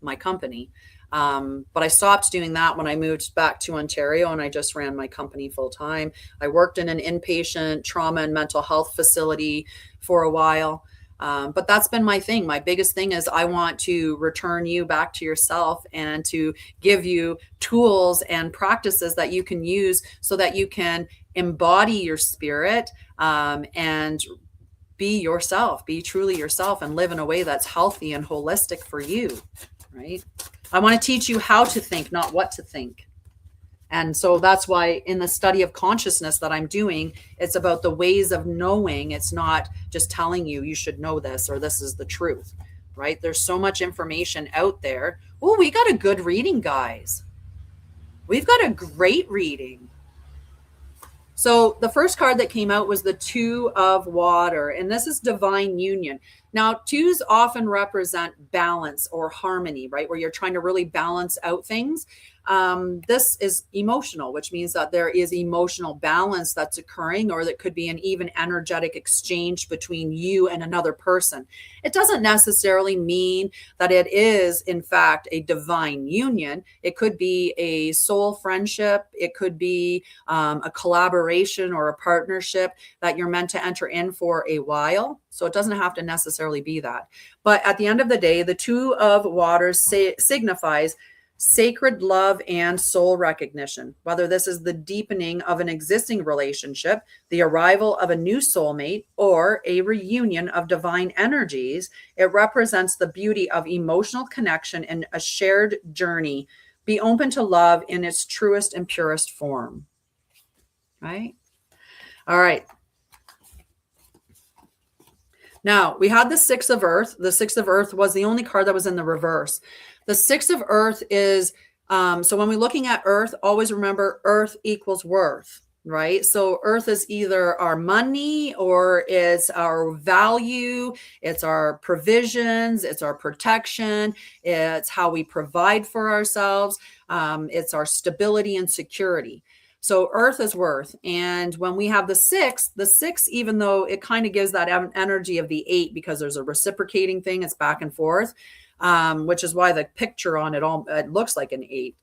my company. But I stopped doing that when I moved back to Ontario, and I just ran my company full time. I worked in an inpatient trauma and mental health facility for a while. But that's been my thing. My biggest thing is I want to return you back to yourself and to give you tools and practices that you can use so that you can embody your spirit, and be yourself, be truly yourself, and live in a way that's healthy and holistic for you, right? I want to teach you how to think, not what to think. And so that's why in the study of consciousness that I'm doing, it's about the ways of knowing. It's not just telling you, you should know this or this is the truth, right? There's so much information out there. Oh, we got a good reading, guys. We've got a great reading. So the first card that came out was the Two of Water, and this is divine union. Now, twos often represent balance or harmony, right? Where you're trying to really balance out things. This is emotional, which means that there is emotional balance that's occurring, or that could be an even energetic exchange between you and another person. It doesn't necessarily mean that it is, in fact, a divine union. It could be a soul friendship. It could be a collaboration or a partnership that you're meant to enter in for a while. So it doesn't have to necessarily be that. But at the end of the day, the Two of Waters signifies sacred love and soul recognition. Whether this is the deepening of an existing relationship, the arrival of a new soulmate, or a reunion of divine energies, it represents the beauty of emotional connection and a shared journey. Be open to love in its truest and purest form. Right? All right. Now, we had the Six of Earth. The Six of Earth was the only card that was in the reverse. The Six of Earth is, so when we're looking at Earth, always remember Earth equals worth, right? So Earth is either our money, or it's our value, it's our provisions, it's our protection, it's how we provide for ourselves, it's our stability and security. So Earth is worth. And when we have the six, even though it kind of gives that energy of the eight, because there's a reciprocating thing, it's back and forth, which is why the picture on it looks like an eight,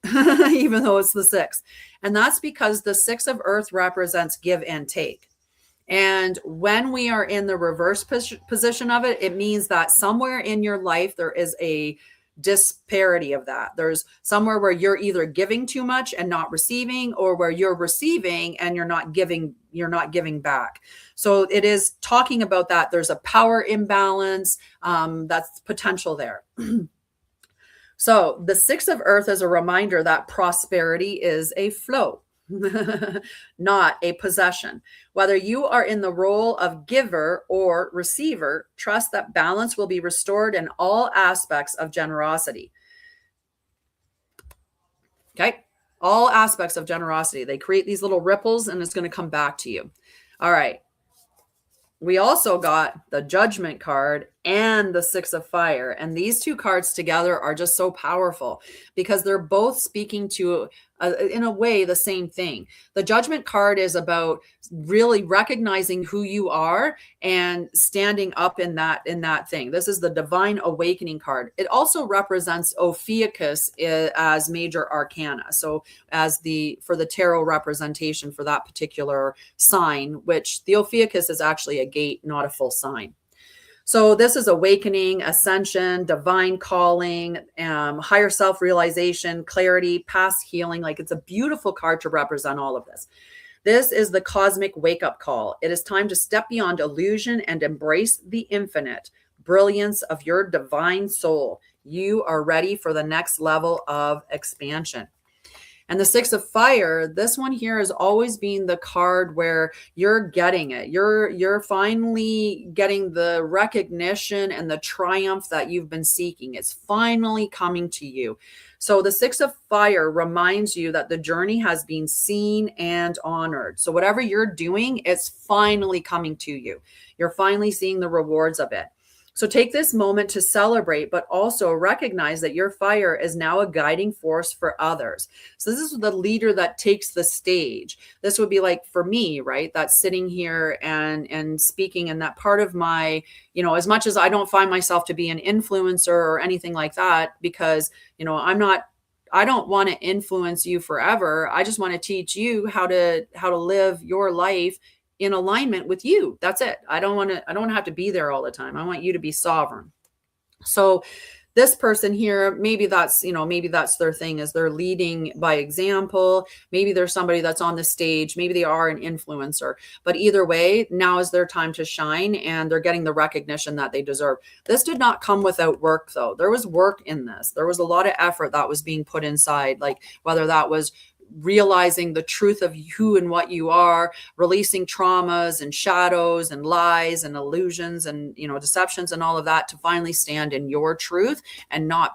even though it's the six. And that's because the Six of Earth represents give and take. And when we are in the reverse position of it, it means that somewhere in your life, there is a disparity of that. There's somewhere where you're either giving too much and not receiving, or where you're receiving and you're not giving back. So it is talking about that. There's a power imbalance, that's potential there. So the Six of Earth is a reminder that prosperity is a flow, not a possession. Whether you are in the role of giver or receiver, trust that balance will be restored in all aspects of generosity. Okay? All aspects of generosity. They create these little ripples, and it's going to come back to you. All right. We also got the Judgment card and the Six of Fire. And these two cards together are just so powerful, because they're both speaking to, in a way, the same thing. The Judgment card is about really recognizing who you are and standing up in that thing. This is the Divine Awakening card. It also represents Ophiuchus as major arcana. So for the tarot representation for that particular sign, which the Ophiuchus is actually a gate, not a full sign. So this is awakening, ascension, divine calling, higher self-realization, clarity, past healing. Like, it's a beautiful card to represent all of this. This is the cosmic wake-up call. It is time to step beyond illusion and embrace the infinite brilliance of your divine soul. You are ready for the next level of expansion. And the Six of Fire, this one here has always been the card where you're getting it. You're finally getting the recognition and the triumph that you've been seeking. It's finally coming to you. So the Six of Fire reminds you that the journey has been seen and honored. So whatever you're doing, it's finally coming to you. You're finally seeing the rewards of it. So take this moment to celebrate, but also recognize that your fire is now a guiding force for others. So this is the leader that takes the stage. This would be like for me, right? That's sitting here and speaking, and that part of my, as much as I don't find myself to be an influencer or anything like that, because, I don't want to influence you forever. I just want to teach you how to live your life in alignment with you. That's it. I don't have to be there all the time. I want you to be sovereign. So this person here, maybe that's their thing, is they're leading by example. Maybe there's somebody that's on the stage. Maybe they are an influencer, but either way, now is their time to shine, and they're getting the recognition that they deserve. This did not come without work, though. There was work in this. There was a lot of effort that was being put inside, like whether that was realizing the truth of who and what you are, releasing traumas and shadows and lies and illusions and deceptions and all of that, to finally stand in your truth and not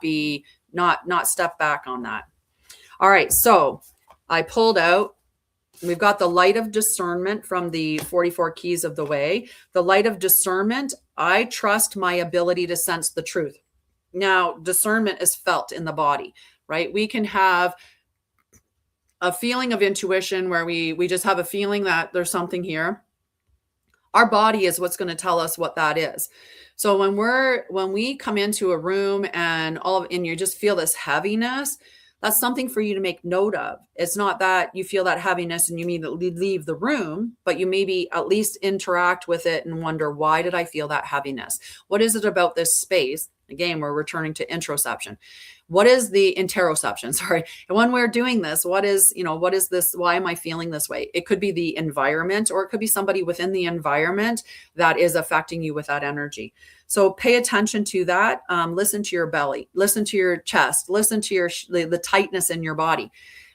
step back on that. All right, so I pulled out, we've got the light of discernment from the 44 keys of the way. The light of discernment, I trust my ability to sense the truth. Now, discernment is felt in the body, right? We can have a feeling of intuition where we just have a feeling that there's something here. Our body is what's going to tell us what that is. So when we come into a room and you just feel this heaviness, that's something for you to make note of. It's not that you feel that heaviness and you immediately leave the room, but you maybe at least interact with it and wonder, why did I feel that heaviness? What is it about this space? Again, we're returning to introception. What is the interoception? Sorry. And when we're doing this, what is this? Why am I feeling this way? It could be the environment, or it could be somebody within the environment that is affecting you with that energy. So pay attention to that. Listen to your belly, listen to your chest, listen to the tightness in your body.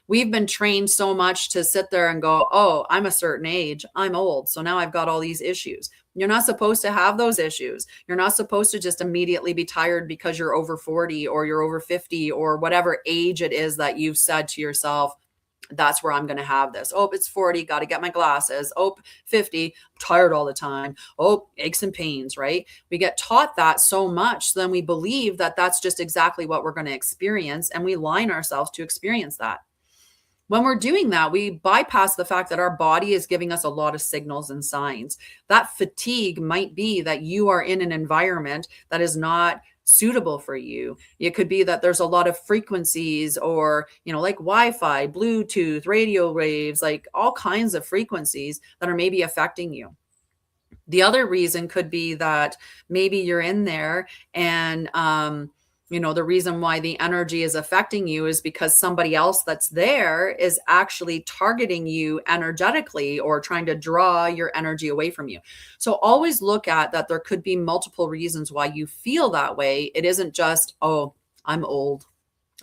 We've been trained so much to sit there and go, oh, I'm a certain age, I'm old, so now I've got all these issues. You're not supposed to have those issues. You're not supposed to just immediately be tired because you're over 40 or you're over 50 or whatever age it is that you've said to yourself, that's where I'm going to have this. Oh, it's 40, got to get my glasses. Oh, 50, tired all the time. Oh, aches and pains, right? We get taught that so much, so then we believe that that's just exactly what we're going to experience, and we line ourselves to experience that. When we're doing that, we bypass the fact that our body is giving us a lot of signals and signs. That fatigue might be that you are in an environment that is not suitable for you. It could be that there's a lot of frequencies, or, like Wi-Fi, Bluetooth, radio waves, like all kinds of frequencies that are maybe affecting you. The other reason could be that maybe you're in there and, the reason why the energy is affecting you is because somebody else that's there is actually targeting you energetically or trying to draw your energy away from you. So always look at that. There could be multiple reasons why you feel that way. It isn't just, oh, I'm old,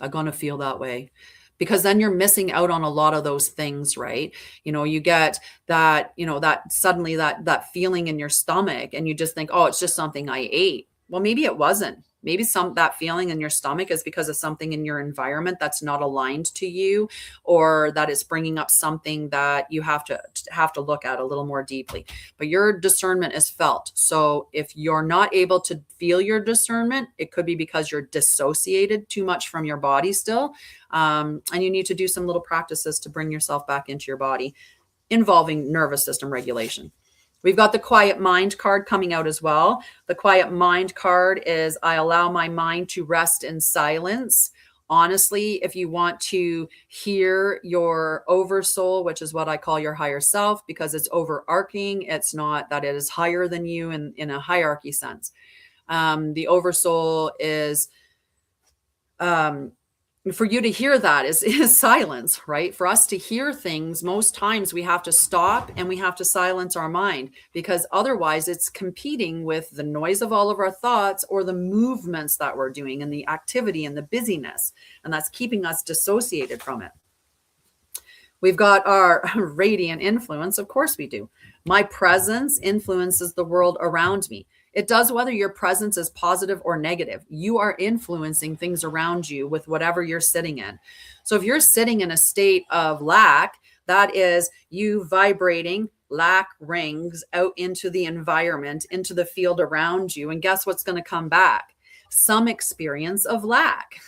I'm going to feel that way. Because then you're missing out on a lot of those things, right? You get that, that suddenly that feeling in your stomach, and you just think, oh, it's just something I ate. Well, maybe it wasn't. Maybe that feeling in your stomach is because of something in your environment that's not aligned to you, or that is bringing up something that you have to look at a little more deeply. But your discernment is felt. So if you're not able to feel your discernment, it could be because you're dissociated too much from your body still. And you need to do some little practices to bring yourself back into your body, involving nervous system regulation. We've got the quiet mind card coming out as well. The quiet mind card is, I allow my mind to rest in silence. Honestly, if you want to hear your oversoul, which is what I call your higher self, because it's overarching, it's not that it is higher than you in a hierarchy sense. The oversoul is, for you to hear that is silence, right? For us to hear things, most times we have to stop and we have to silence our mind, because otherwise it's competing with the noise of all of our thoughts or the movements that we're doing and the activity and the busyness. And that's keeping us dissociated from it. We've got our radiant influence. Of course we do. My presence influences the world around me. It does, whether your presence is positive or negative. You are influencing things around you with whatever you're sitting in. So if you're sitting in a state of lack, that is you vibrating lack rings out into the environment, into the field around you. And guess what's going to come back? Some experience of lack,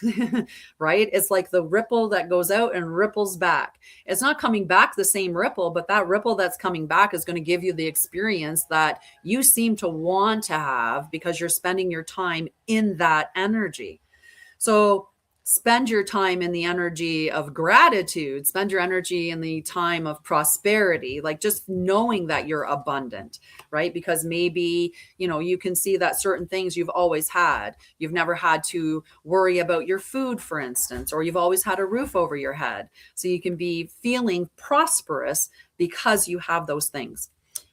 right? It's like the ripple that goes out and ripples back. It's not coming back the same ripple, but that ripple that's coming back is going to give you the experience that you seem to want to have because you're spending your time in that energy. So spend your time in the energy of gratitude, spend your energy in the time of prosperity, like just knowing that you're abundant, right? Because maybe, you can see that certain things you've always had. You've never had to worry about your food, for instance, or you've always had a roof over your head. So you can be feeling prosperous because you have those things.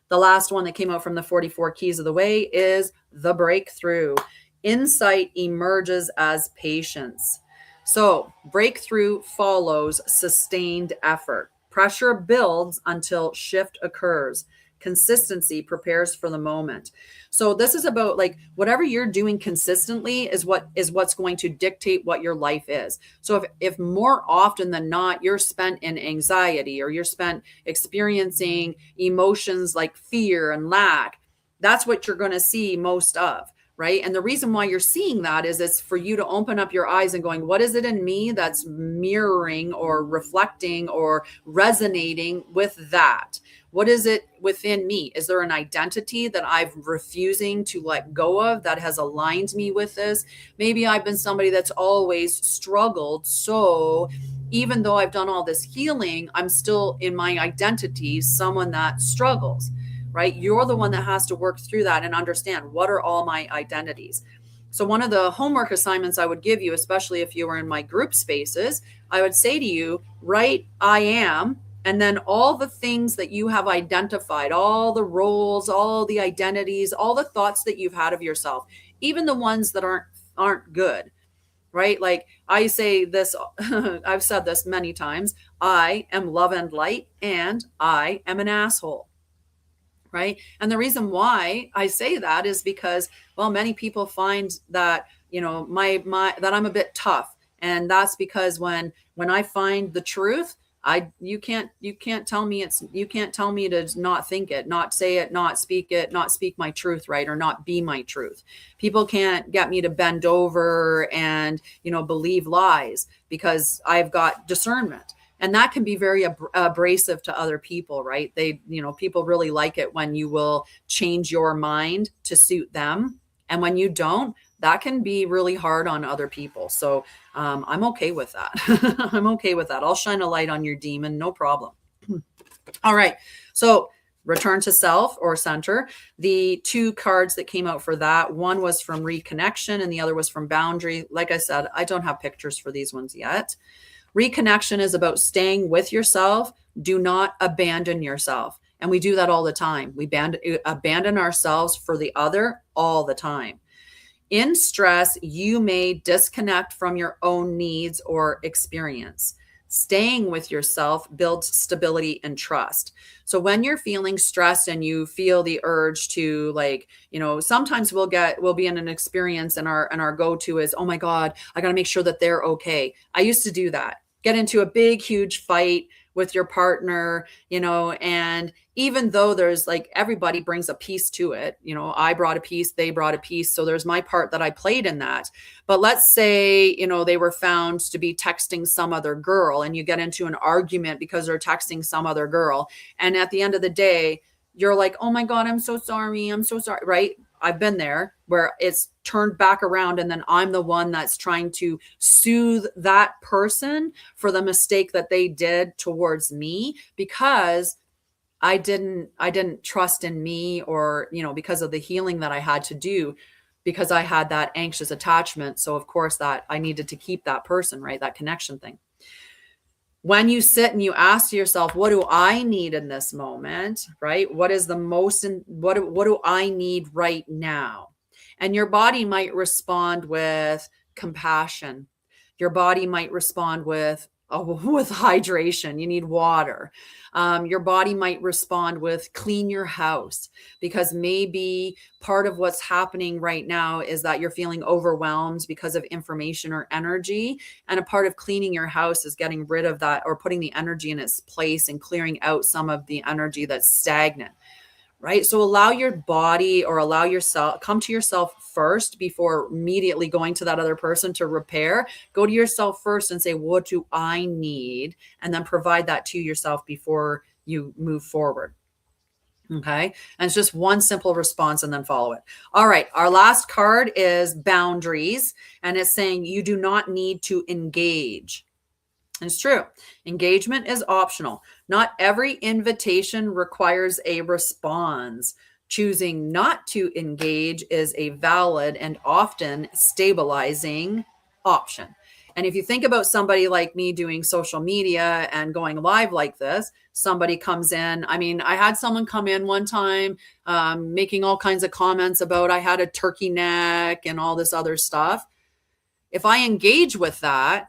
The last one that came out from the 44 keys of the way is the breakthrough. Insight emerges as patience. So breakthrough follows sustained effort. Pressure builds until shift occurs. Consistency prepares for the moment. So this is about like whatever you're doing consistently is what's going to dictate what your life is. So if more often than not you're spent in anxiety or you're spent experiencing emotions like fear and lack, that's what you're going to see most of. Right. And the reason why you're seeing that is it's for you to open up your eyes and going, what is it in me that's mirroring or reflecting or resonating with that? What is it within me? Is there an identity that I'm refusing to let go of that has aligned me with this? Maybe I've been somebody that's always struggled. So even though I've done all this healing, I'm still in my identity, someone that struggles. Right? You're the one that has to work through that and understand what are all my identities. So one of the homework assignments I would give you, especially if you were in my group spaces, I would say to you, write I am, and then all the things that you have identified, all the roles, all the identities, all the thoughts that you've had of yourself, even the ones that aren't good. Right? Like I say this, I've said this many times, I am love and light, and I am an asshole. Right. And the reason why I say that is because, well, many people find that, that I'm a bit tough. And that's because when I find the truth, you can't tell me to not think it, not say it, not speak my truth, right? Or not be my truth. People can't get me to bend over and, believe lies because I've got discernment. And that can be very abrasive to other people, right? People really like it when you will change your mind to suit them. And when you don't, that can be really hard on other people. So I'm okay with that. I'm okay with that. I'll shine a light on your demon, no problem. All right. So return to self or center. The two cards that came out for that, one was from reconnection and the other was from boundary. Like I said, I don't have pictures for these ones yet. Reconnection is about staying with yourself. Do not abandon yourself. And we do that all the time. We abandon ourselves for the other all the time. In stress, you may disconnect from your own needs or experience. Staying with yourself builds stability and trust. So when you're feeling stressed and you feel the urge to sometimes we'll be in an experience and our go-to is, oh my God, I got to make sure that they're okay. I used to do that. Get into a big, huge fight with your partner, and even though there's everybody brings a piece to it, I brought a piece, they brought a piece. So there's my part that I played in that. But let's say, they were found to be texting some other girl and you get into an argument because they're texting some other girl. And at the end of the day, you're like, oh my God, I'm so sorry. Right? I've been there where it's turned back around and then I'm the one that's trying to soothe that person for the mistake that they did towards me because I didn't trust in me or, because of the healing that I had to do because I had that anxious attachment. So of course that I needed to keep that person, right? That connection thing. When you sit and you ask yourself, what do I need in this moment, right? What is the most, what do I need right now? And your body might respond with compassion. Your body might respond with with hydration. You need water. Your body might respond with clean your house, because maybe part of what's happening right now is that you're feeling overwhelmed because of information or energy. And a part of cleaning your house is getting rid of that, or putting the energy in its place and clearing out some of the energy that's stagnant. Right. So allow your body, or allow yourself, come to yourself first before immediately going to that other person to repair. Go to yourself first and say, what do I need? And then provide that to yourself before you move forward. Okay. And it's just one simple response, and then follow it. All right. Our last card is boundaries. And it's saying you do not need to engage. And it's true. Engagement is optional. Not every invitation requires a response. Choosing not to engage is a valid and often stabilizing option. And if you think about somebody like me doing social media and going live like this, somebody comes in. I mean, I had someone come in one time making all kinds of comments about I had a turkey neck and all this other stuff. If I engage with that,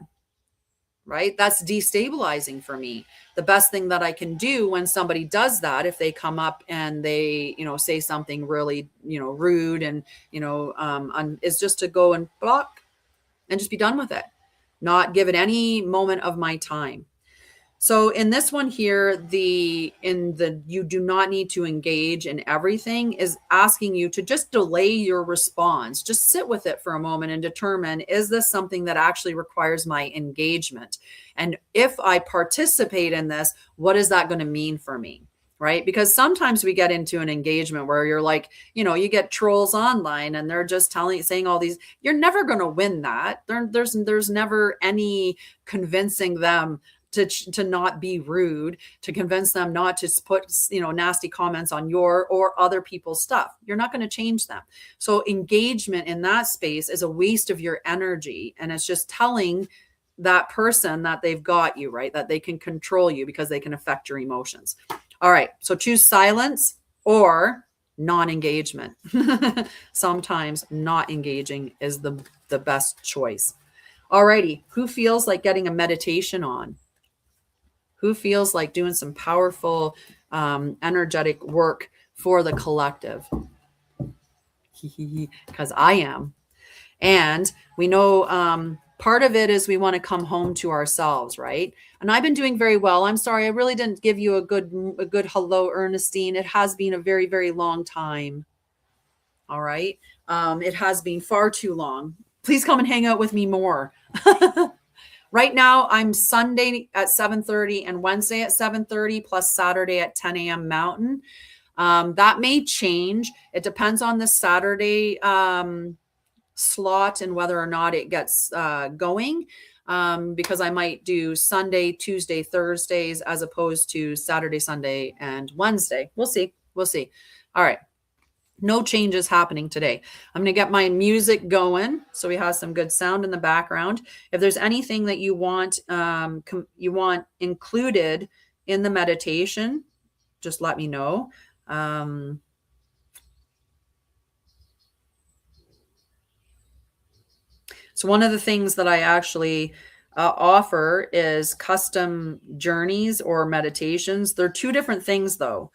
right, that's destabilizing for me. The best thing that I can do when somebody does that, if they come up and they, say something really, rude and, is just to go and block and just be done with it, not give it any moment of my time. So in this one here, you do not need to engage in everything is asking you to just delay your response. Just sit with it for a moment and determine, is this something that actually requires my engagement? And if I participate in this, what is that going to mean for me? Right? Because sometimes we get into an engagement where you're like, you get trolls online and they're just saying all these, you're never going to win that. There's never any convincing them to not be rude, to convince them not to put, nasty comments on your or other people's stuff. You're not going to change them. So engagement in that space is a waste of your energy. And it's just telling that person that they've got you, right? That they can control you because they can affect your emotions. All right. So choose silence or non-engagement. Sometimes not engaging is the best choice. Alrighty. Who feels like getting a meditation on? Who feels like doing some powerful, energetic work for the collective? Because I am. And we know part of it is we want to come home to ourselves, right? And I've been doing very well. I'm sorry, I really didn't give you a good hello, Ernestine. It has been a very, very long time. All right. It has been far too long. Please come and hang out with me more. Right now, I'm Sunday at 7:30 and Wednesday at 7:30 plus Saturday at 10 a.m. Mountain. That may change. It depends on the Saturday slot and whether or not it gets going, because I might do Sunday, Tuesday, Thursdays as opposed to Saturday, Sunday, and Wednesday. We'll see. We'll see. All right. No changes happening today. I'm going to get my music going so we have some good sound in the background. If there's anything that you want included in the meditation, just let me know. So one of the things that I actually offer is custom journeys or meditations. They're two different things though.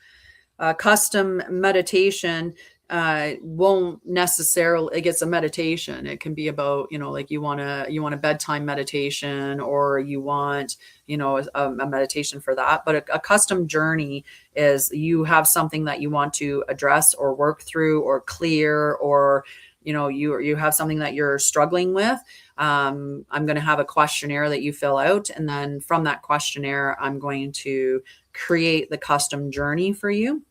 Custom meditation won't necessarily, it gets a meditation. It can be about, like you want a bedtime meditation, or you want, a meditation for that. But a custom journey is you have something that you want to address or work through or clear, or, you have something that you're struggling with. I'm going to have a questionnaire that you fill out. And then from that questionnaire, I'm going to create the custom journey for you.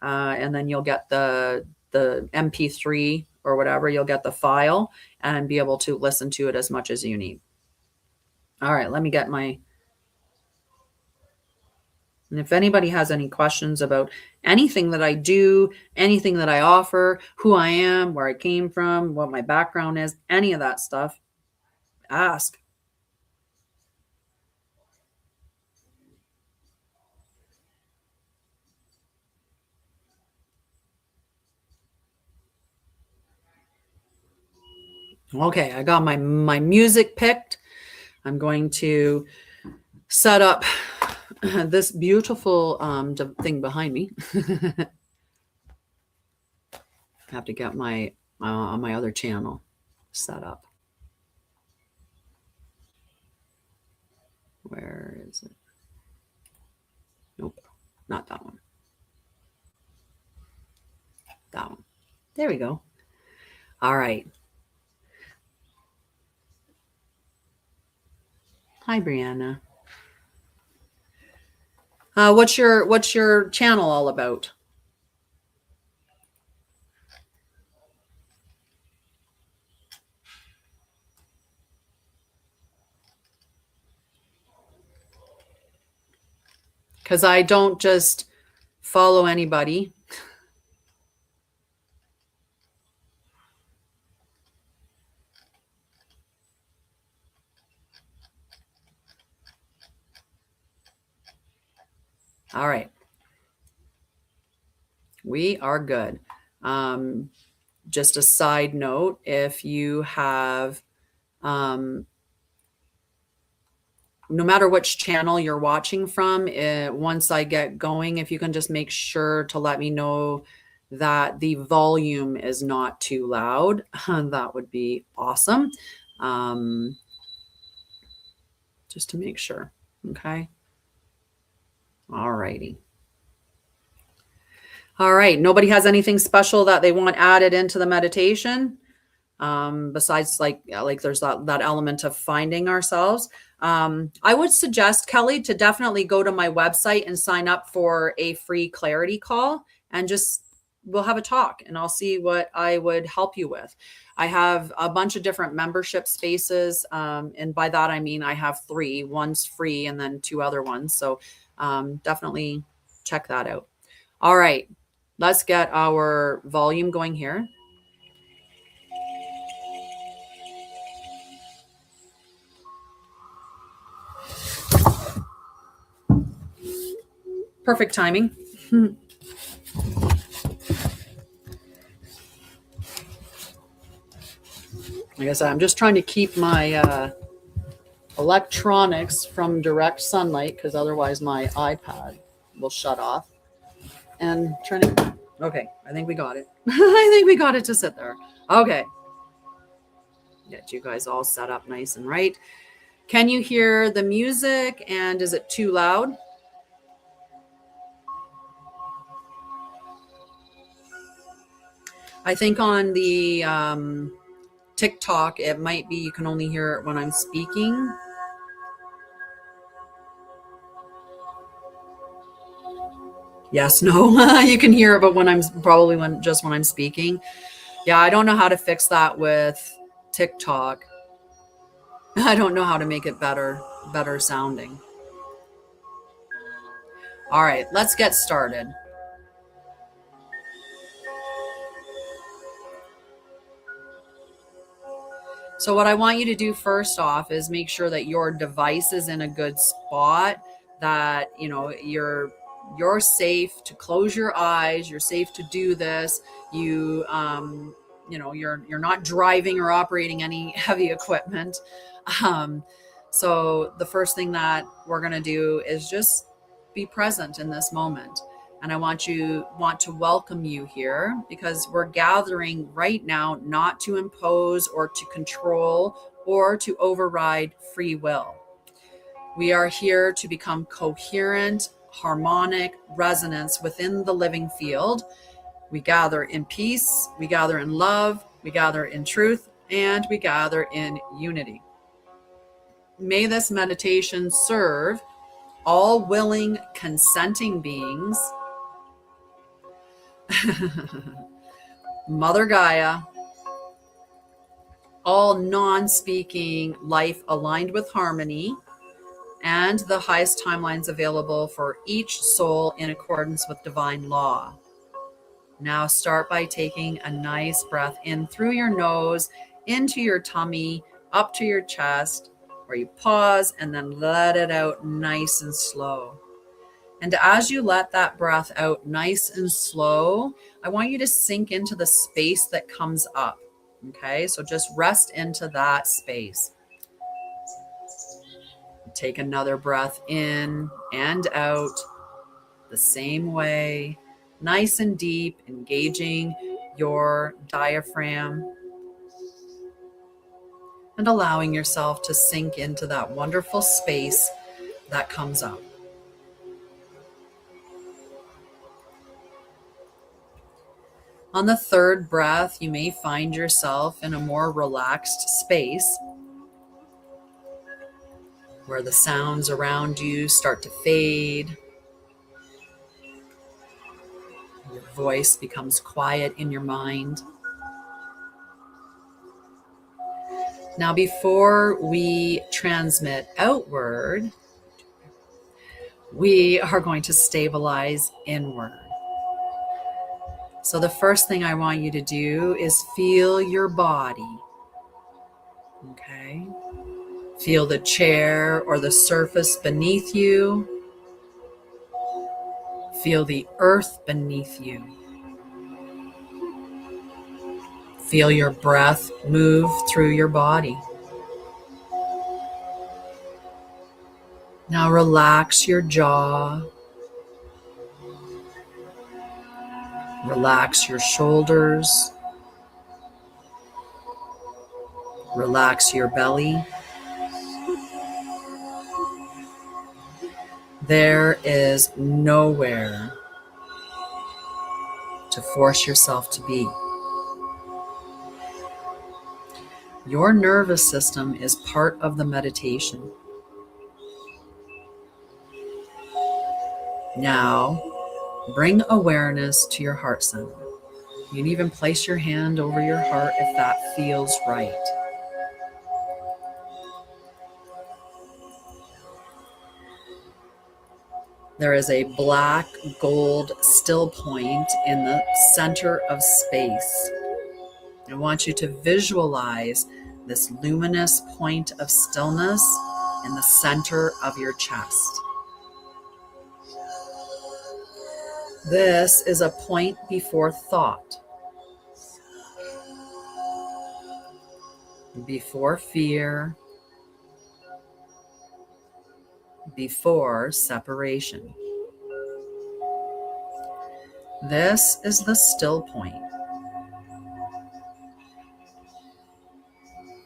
And then you'll get the MP3 or whatever, you'll get the file and be able to listen to it as much as you need. All right, let me get and if anybody has any questions about anything that I do, anything that I offer, who I am, where I came from, what my background is, any of that stuff, ask. Okay, I got my music picked. I'm going to set up this beautiful thing behind me. I have to get my my other channel set up. Where is it? Nope, not that one. That one. There we go. All right. Hi, Brianna. What's your channel all about? Because I don't just follow anybody. All right. We are good. Just a side note, if you have, no matter which channel you're watching from, once I get going, if you can just make sure to let me know that the volume is not too loud, that would be awesome. Just to make sure. Okay. All righty. All right. Nobody has anything special that they want added into the meditation, besides like there's that element of finding ourselves. I would suggest, Kelly, to definitely go to my website and sign up for a free clarity call, and just we'll have a talk and I'll see what I would help you with. I have a bunch of different membership spaces. And by that, I mean, I have 3, one's free and then 2 other ones. So definitely check that out. All right, let's get our volume going here. Perfect timing. Like I said, I'm just trying to keep my electronics from direct sunlight, because otherwise my iPad will shut off. And trying to, okay, I think we got it. I think we got it to sit there. Okay. Get you guys all set up nice and right. Can you hear the music, and is it too loud? I think on the TikTok, it might be you can only hear it when I'm speaking. Yes, no, you can hear it, but when I'm probably when I'm speaking. Yeah, I don't know how to fix that with TikTok. I don't know how to make it better sounding. All right, let's get started. So what I want you to do first off is make sure that your device is in a good spot, that you're safe to close your eyes, you're safe to do this. You're not driving or operating any heavy equipment. So the first thing that we're going to do is just be present in this moment. And I want to welcome you here, because we're gathering right now not to impose or to control or to override free will. We are here to become coherent, harmonic resonance within the living field. We gather in peace, we gather in love, we gather in truth, and we gather in unity. May this meditation serve all willing, consenting beings, Mother Gaia, all non-speaking life aligned with harmony, and the highest timelines available for each soul in accordance with divine law. Now start by taking a nice breath in through your nose, into your tummy, up to your chest, where you pause and then let it out nice and slow. And as you let that breath out nice and slow, I want you to sink into the space that comes up. Okay, so just rest into that space. Take another breath in and out the same way, nice and deep, engaging your diaphragm and allowing yourself to sink into that wonderful space that comes up. On the third breath, you may find yourself in a more relaxed space where the sounds around you start to fade. Your voice becomes quiet in your mind. Now, before we transmit outward, we are going to stabilize inward. So the first thing I want you to do is feel your body. Okay? Feel the chair or the surface beneath you. Feel the earth beneath you. Feel your breath move through your body. Now relax your jaw. Relax your shoulders. Relax your belly. There is nowhere to force yourself to be. Your nervous system is part of the meditation. Now, bring awareness to your heart center. You can even place your hand over your heart if that feels right. There is a black gold still point in the center of space. I want you to visualize this luminous point of stillness in the center of your chest. This is a point before thought, before fear, before separation. This is the still point,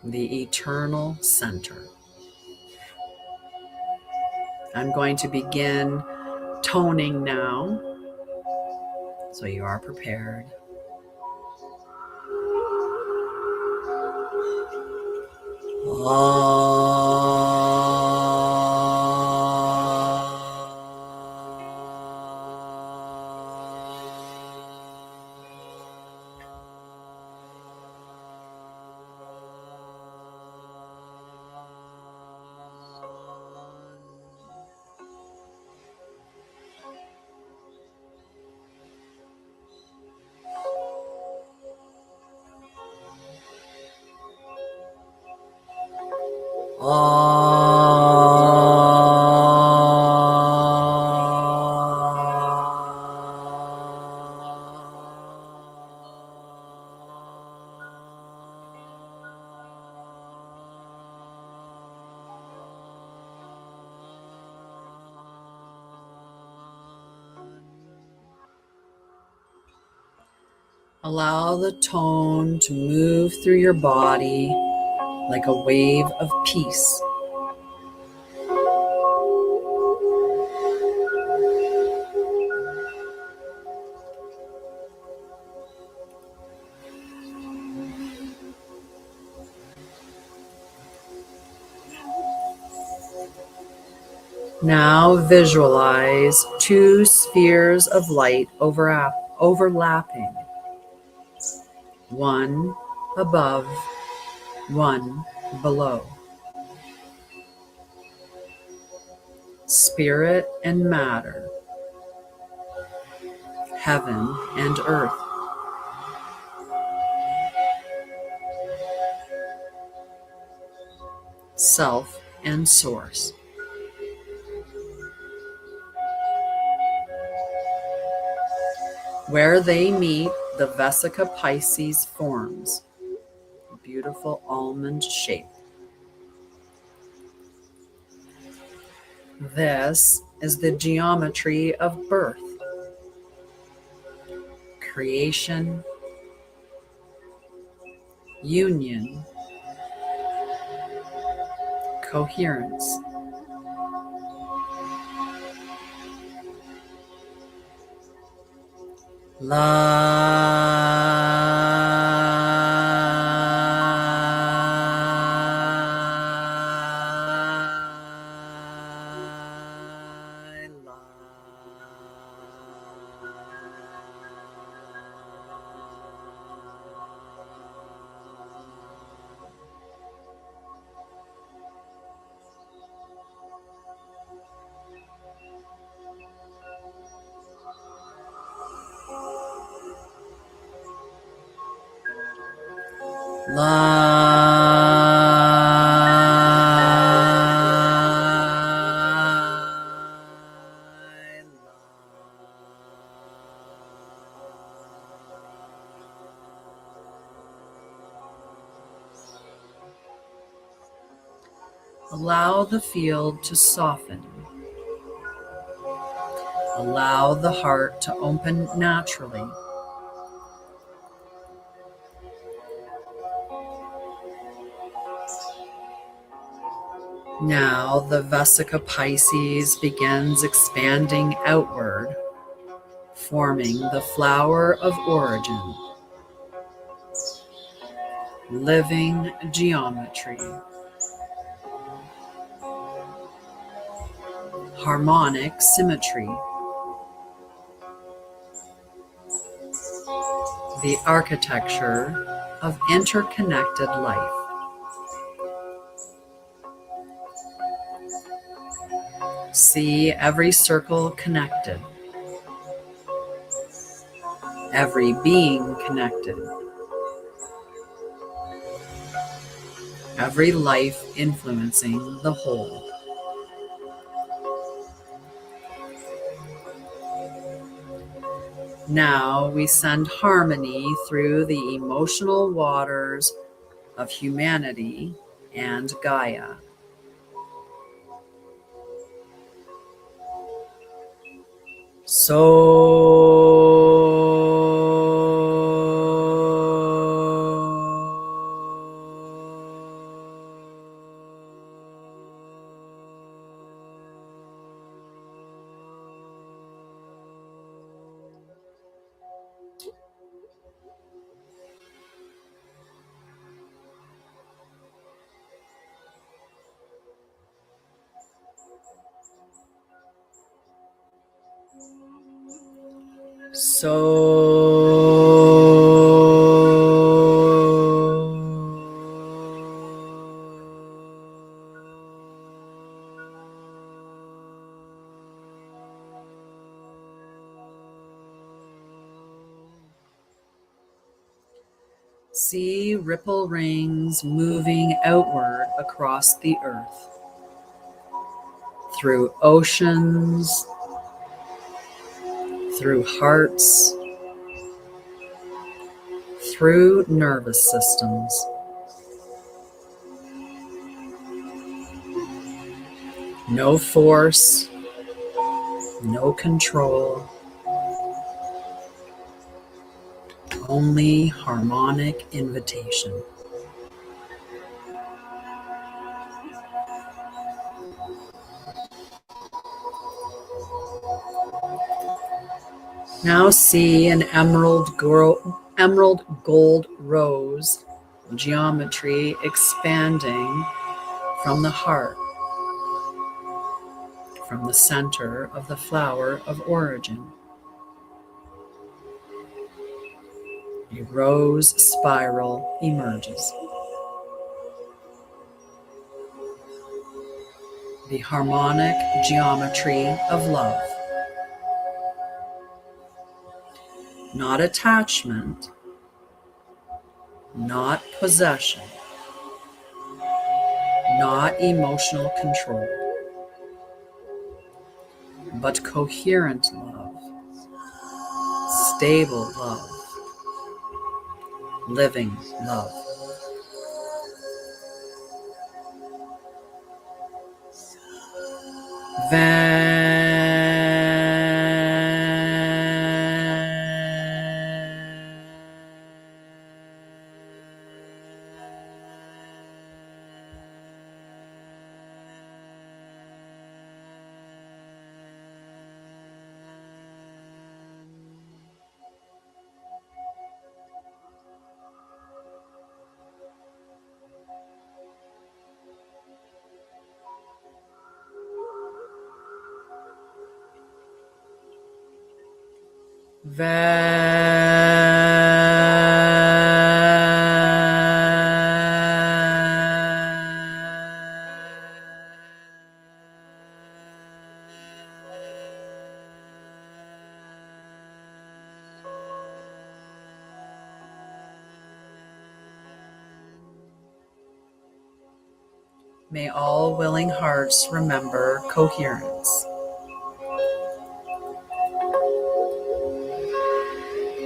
the eternal center. I'm going to begin toning now, so you are prepared. Allow the tone to move through your body like a wave of peace. Now visualize two spheres of light overlapping, one above, one below. Spirit and matter, heaven and earth. Self and source. Where they meet, the Vesica Pisces forms a beautiful almond shape. This is the geometry of birth, creation, union, coherence. Allow the field to soften. Allow the heart to open naturally. Now the Vesica Pisces begins expanding outward, forming the flower of origin, living geometry, harmonic symmetry, the architecture of interconnected life. See every circle connected, every being connected, every life influencing the whole. Now we send harmony through the emotional waters of humanity and Gaia. See ripple rings moving outward across the earth, through oceans, through hearts, through nervous systems. No force, no control, only harmonic invitation. Now see an emerald gold rose geometry expanding from the heart, from the center of the flower of origin. A rose spiral emerges. The harmonic geometry of love. Not attachment, not possession, not emotional control, but coherent love, stable love, living love. May all willing hearts remember coherence.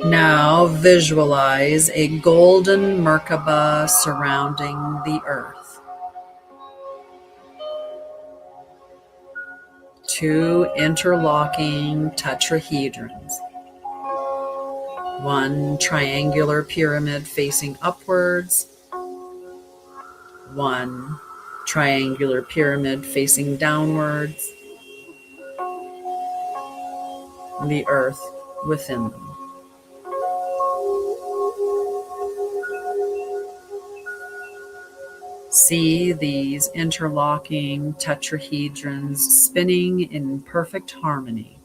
Now visualize a golden Merkaba surrounding the earth. 2 interlocking tetrahedrons. 1 triangular pyramid facing upwards. 1 triangular pyramid facing downwards. The earth within them. See these interlocking tetrahedrons spinning in perfect harmony.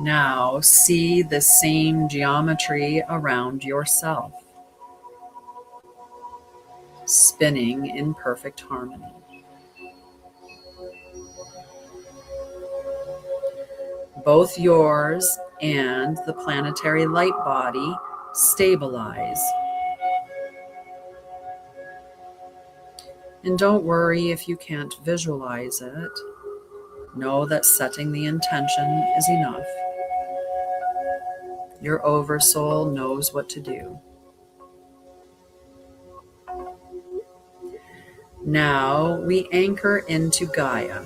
Now see the same geometry around yourself, spinning in perfect harmony. Both yours and the planetary light body stabilize. And don't worry if you can't visualize it. Know that setting the intention is enough. Your oversoul knows what to do. Now we anchor into Gaia.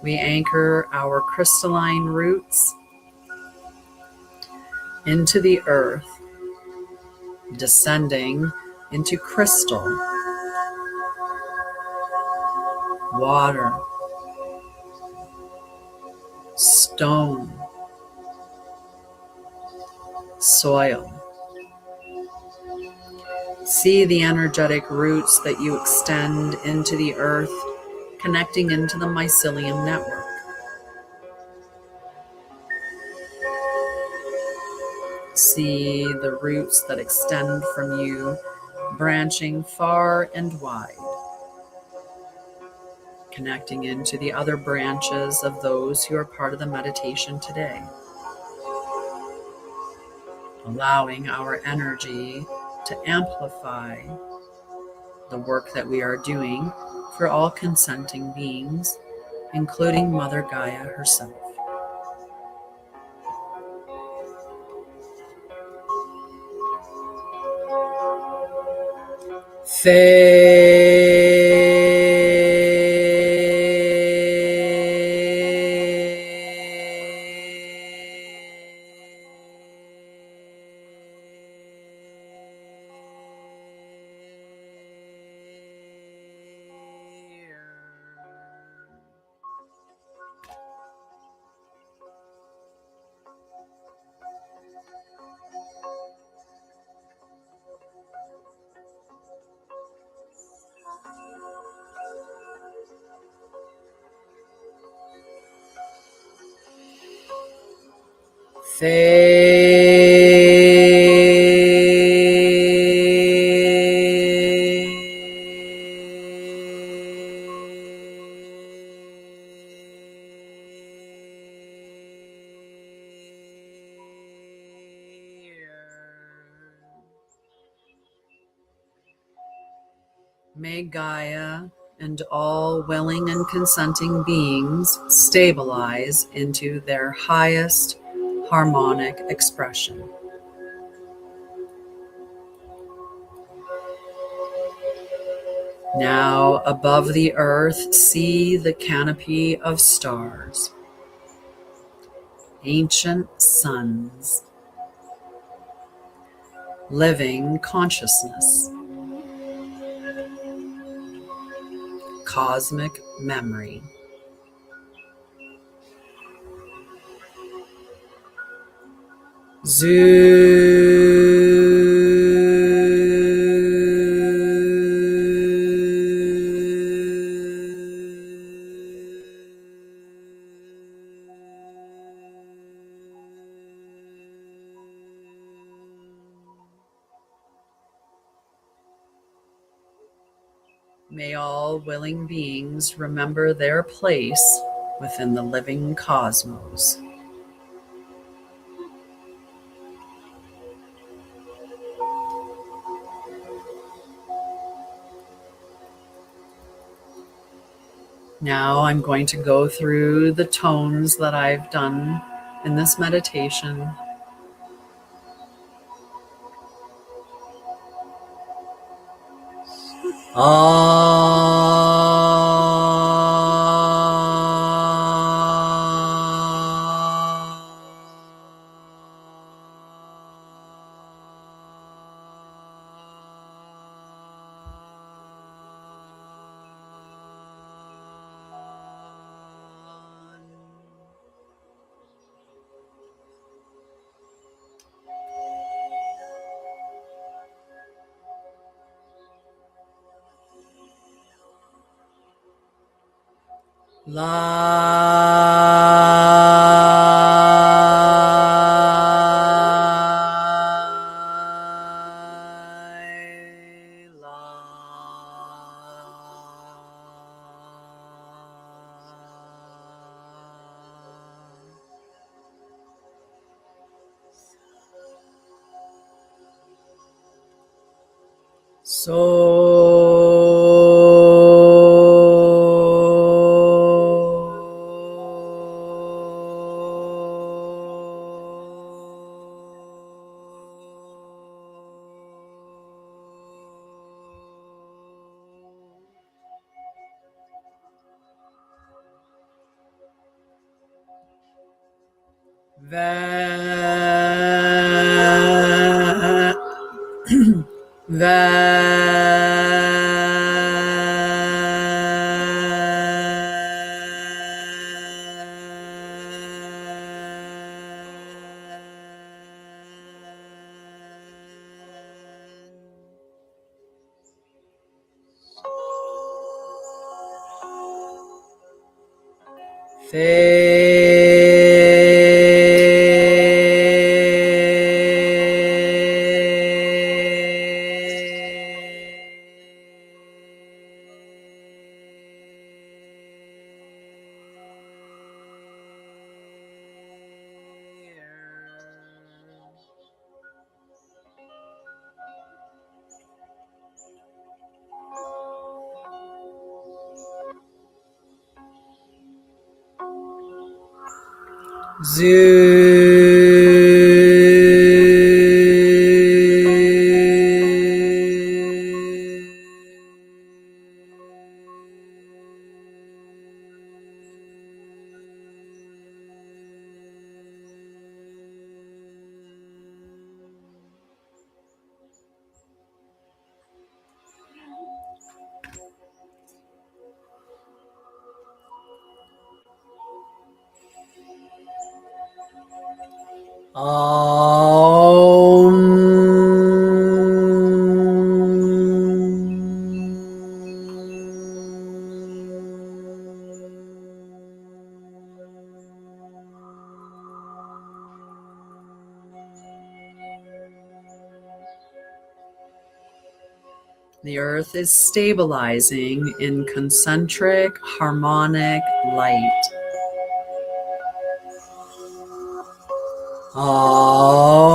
We anchor our crystalline roots into the earth, descending into crystal, water, stone, soil. See the energetic roots that you extend into the earth, connecting into the mycelium network. See the roots that extend from you, branching far and wide, connecting into the other branches of those who are part of the meditation today, allowing our energy to amplify the work that we are doing for all consenting beings, including Mother Gaia herself. May Gaia and all willing and consenting beings stabilize into their highest harmonic expression. Now, above the earth, see the canopy of stars, ancient suns, living consciousness, cosmic memory. May all willing beings remember their place within the living cosmos. Now I'm going to go through the tones that I've done in this meditation. The earth is stabilizing in concentric harmonic light. Om.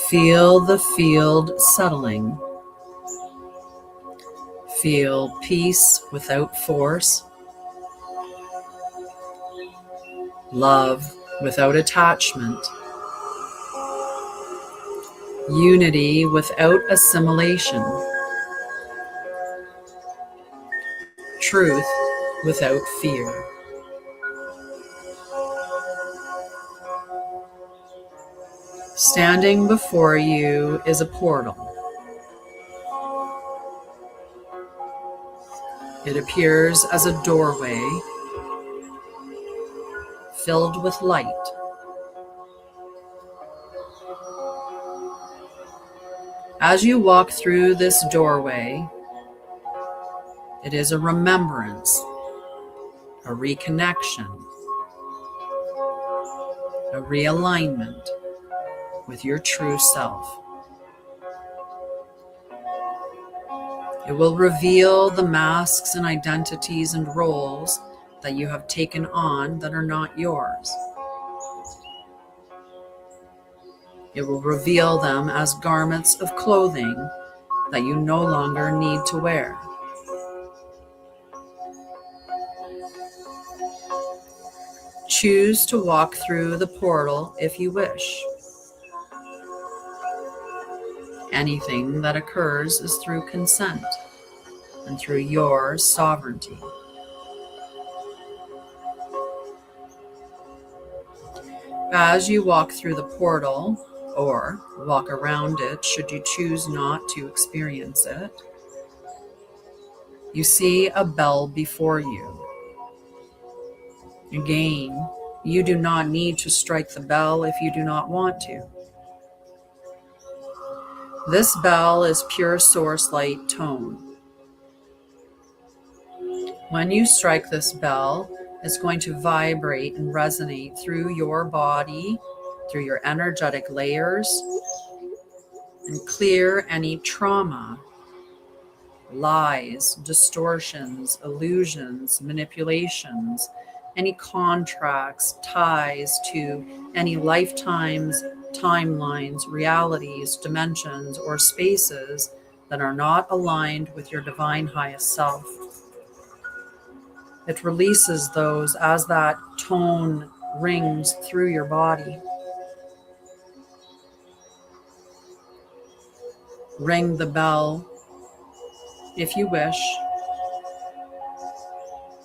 Feel the field settling. Feel peace without force, love without attachment, unity without assimilation, truth without fear. Standing before you is a portal. It appears as a doorway filled with light. As you walk through this doorway, it is a remembrance, a reconnection, a realignment with your true self. It will reveal the masks and identities and roles that you have taken on that are not yours. It will reveal them as garments of clothing that you no longer need to wear. Choose to walk through the portal if you wish. Anything that occurs is through consent and through your sovereignty. As you walk through the portal, or walk around it should you choose not to experience it, you see a bell before you. Again, you do not need to strike the bell if you do not want to. This bell is pure source light tone. When you strike this bell, it's going to vibrate and resonate through your body, through your energetic layers, and clear any trauma, lies, distortions, illusions, manipulations, any contracts, ties to any lifetimes, timelines, realities, dimensions, or spaces that are not aligned with your divine highest self. It releases those as that tone rings through your body. Ring the bell if you wish,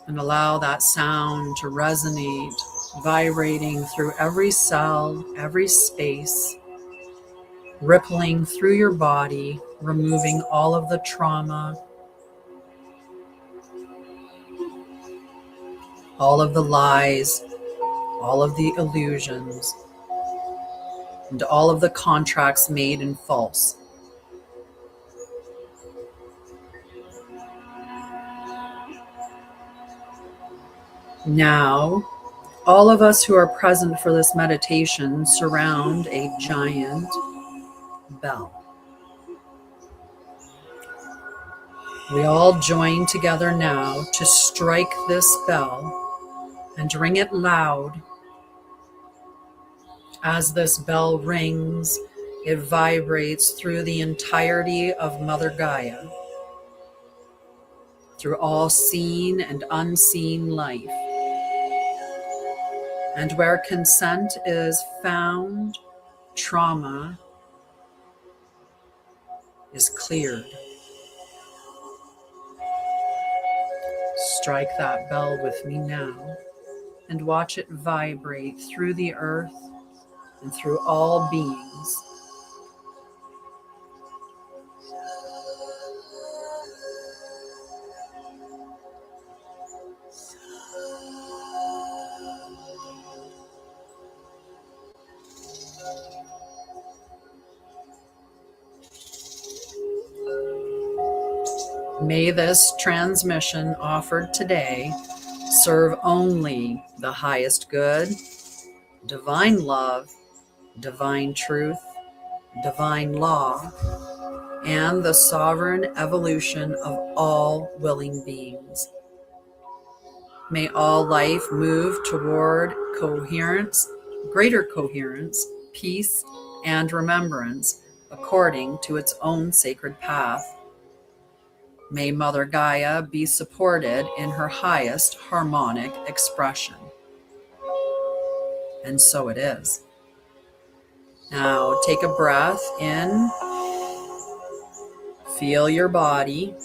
and allow that sound to resonate, vibrating through every cell, every space, rippling through your body, removing all of the trauma, all of the lies, all of the illusions, and all of the contracts made and false. Now, all of us who are present for this meditation surround a giant bell. We all join together now to strike this bell and ring it loud. As this bell rings, it vibrates through the entirety of Mother Gaia, through all seen and unseen life. And where consent is found, trauma is cleared. Strike that bell with me now and watch it vibrate through the earth and through all beings. May this transmission offered today serve only the highest good, divine love, divine truth, divine law, and the sovereign evolution of all willing beings. May all life move toward coherence, greater coherence, peace, and remembrance according to its own sacred path. May Mother Gaia be supported in her highest harmonic expression. And so it is. Now take a breath in, feel your body,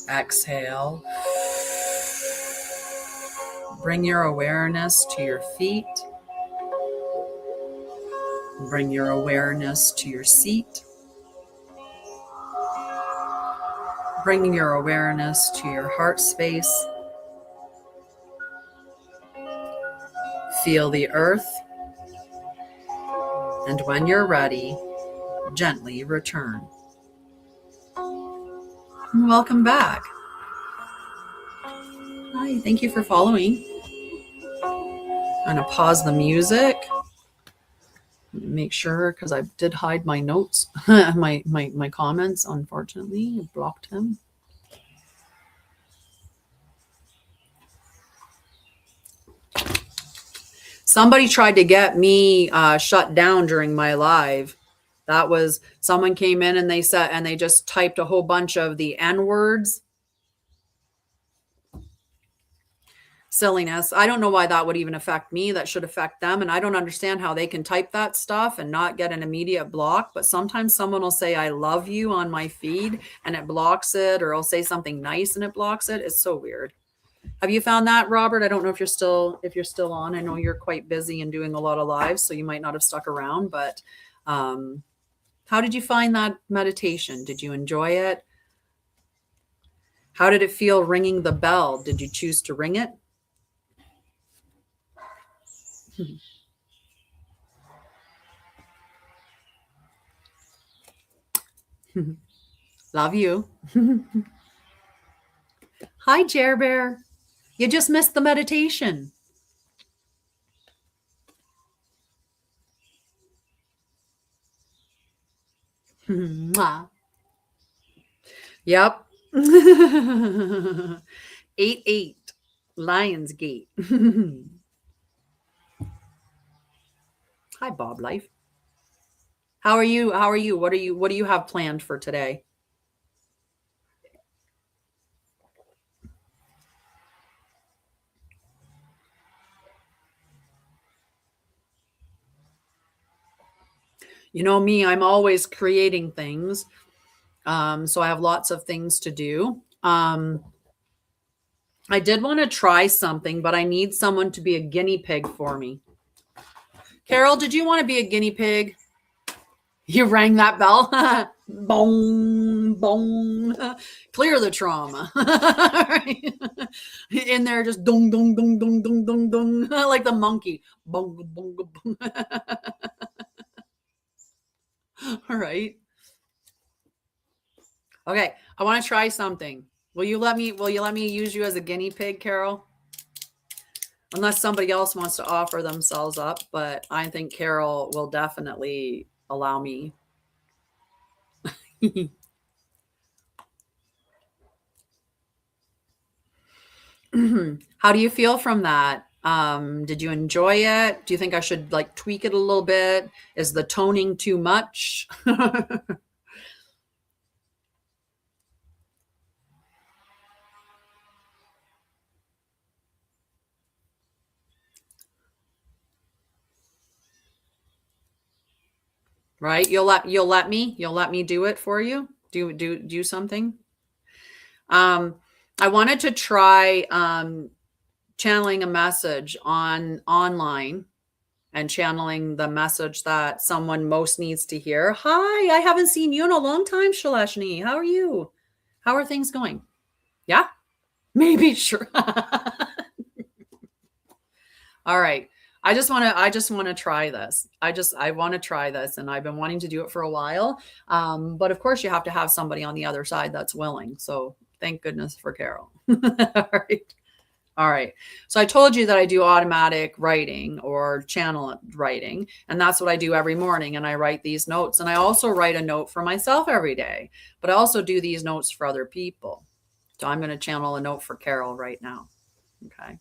exhale. Bring your awareness to your feet. Bring your awareness to your seat. Bring your awareness to your heart space. Feel the earth. And when you're ready, gently return. Welcome back. Hi, thank you for following. I'm going to pause the music. Make sure, because I did hide my notes, my comments, unfortunately. I blocked them. Somebody tried to get me shut down during my live. That was, someone came in and they just typed a whole bunch of the N words. Silliness. I don't know why that would even affect me. That should affect them. And I don't understand how they can type that stuff and not get an immediate block. But sometimes someone will say, I love you on my feed and it blocks it, or I'll say something nice and it blocks it. It's so weird. Have you found that, Robert? I don't know if you're still on. I know you're quite busy and doing a lot of lives, so you might not have stuck around, but how did you find that meditation? Did you enjoy it? How did it feel ringing the bell? Did you choose to ring it? Love you. Hi, Jer Bear. You just missed the meditation. Yep. 8-8 Lionsgate. Hi, Bob Life. How are you? What do you have planned for today? You know me, I'm always creating things. So I have lots of things to do. I did want to try something, but I need someone to be a guinea pig for me. Carol, did you want to be a guinea pig? You rang that bell. Boom, boom. Clear the trauma. In there, just dong, dong, dong, dong, dong, dong, dong, like the monkey. Bong, bong, bong. All right. Okay, I want to try something. Will you let me use you as a guinea pig, Carol? Unless somebody else wants to offer themselves up, but I think Carol will definitely allow me. How do you feel from that? Did you enjoy it? Do you think I should like tweak it a little bit? Is the toning too much? Right? You'll let me do it for you. Do something. I wanted to try channeling a message online and channeling the message that someone most needs to hear. Hi, I haven't seen you in a long time, Shalashni. How are you? How are things going? Yeah, maybe, sure. All right. I just want to try this. I want to try this, and I've been wanting to do it for a while. But of course you have to have somebody on the other side that's willing. So thank goodness for Carol. All right. All right. So I told you that I do automatic writing or channel writing, and that's what I do every morning. And I write these notes, and I also write a note for myself every day, but I also do these notes for other people. So I'm going to channel a note for Carol right now. Okay.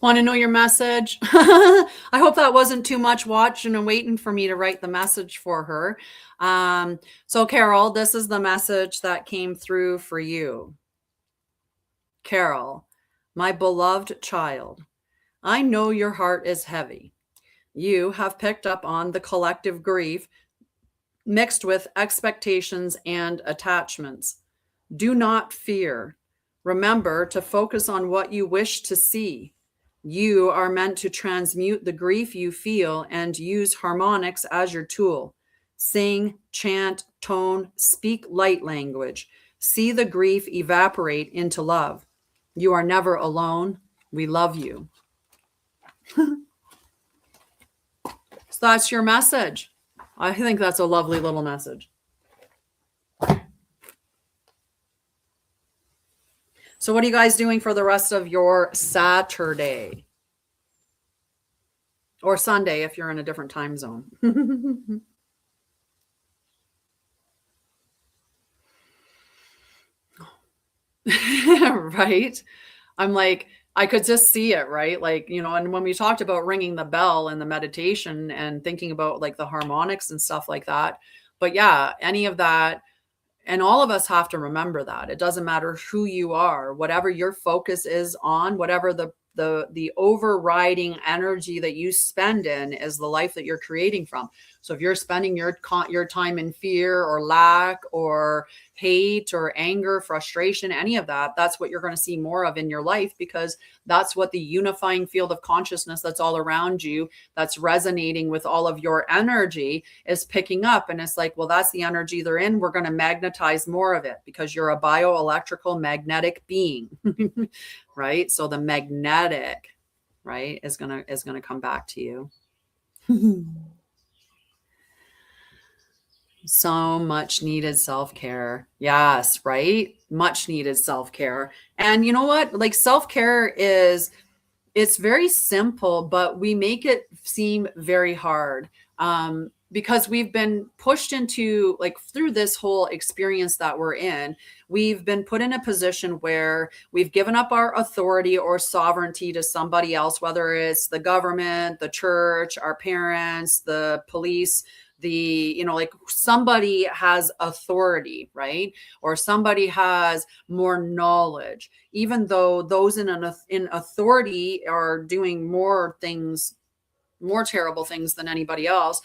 Want to know your message? I hope that wasn't too much watching and waiting for me to write the message for her. So, Carol, this is the message that came through for you. Carol, my beloved child, I know your heart is heavy. You have picked up on the collective grief mixed with expectations and attachments. Do not fear. Remember to focus on what you wish to see. You are meant to transmute the grief you feel and use harmonics as your tool. Sing, chant, tone, speak light language. See the grief evaporate into love. You are never alone. We love you. So that's your message. I think that's a lovely little message. So what are you guys doing for the rest of your Saturday? Or Sunday if you're in a different time zone. Right? I'm like, I could just see it, right? Like, and when we talked about ringing the bell and the meditation and thinking about like the harmonics and stuff like that. But yeah, any of that. And all of us have to remember that it doesn't matter who you are, whatever your focus is on, whatever the overriding energy that you spend in is the life that you're creating from. So if you're spending your time in fear or lack or hate or anger, frustration, any of that, that's what you're going to see more of in your life, because that's what the unifying field of consciousness that's all around you, that's resonating with all of your energy, is picking up. And it's like, well, that's the energy they're in. We're going to magnetize more of it because you're a bioelectrical magnetic being. Right? So the magnetic, right, is gonna come back to you. So much needed self-care. Yes, right? Much needed self-care. And you know what? Like self-care it's very simple, but we make it seem very hard. because we've been pushed into, like, through this whole experience that we're in, we've been put in a position where we've given up our authority or sovereignty to somebody else, whether it's the government, the church, our parents, the police, like, somebody has authority, right? Or somebody has more knowledge, even though those in authority are doing more things, more terrible things than anybody else.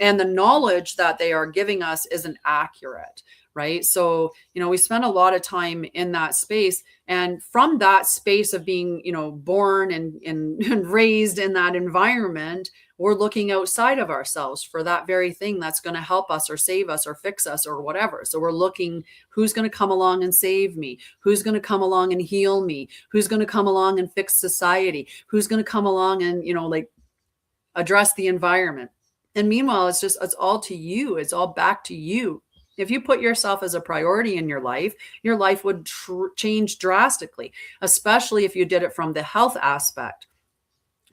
And the knowledge that they are giving us isn't accurate, right? So, we spend a lot of time in that space. And from that space of being, born and raised in that environment, we're looking outside of ourselves for that very thing that's going to help us or save us or fix us or whatever. So we're looking, who's going to come along and save me? Who's going to come along and heal me? Who's going to come along and fix society? Who's going to come along and, like, address the environment? And meanwhile, it's all to you. It's all back to you. If you put yourself as a priority in your life would change drastically, especially if you did it from the health aspect.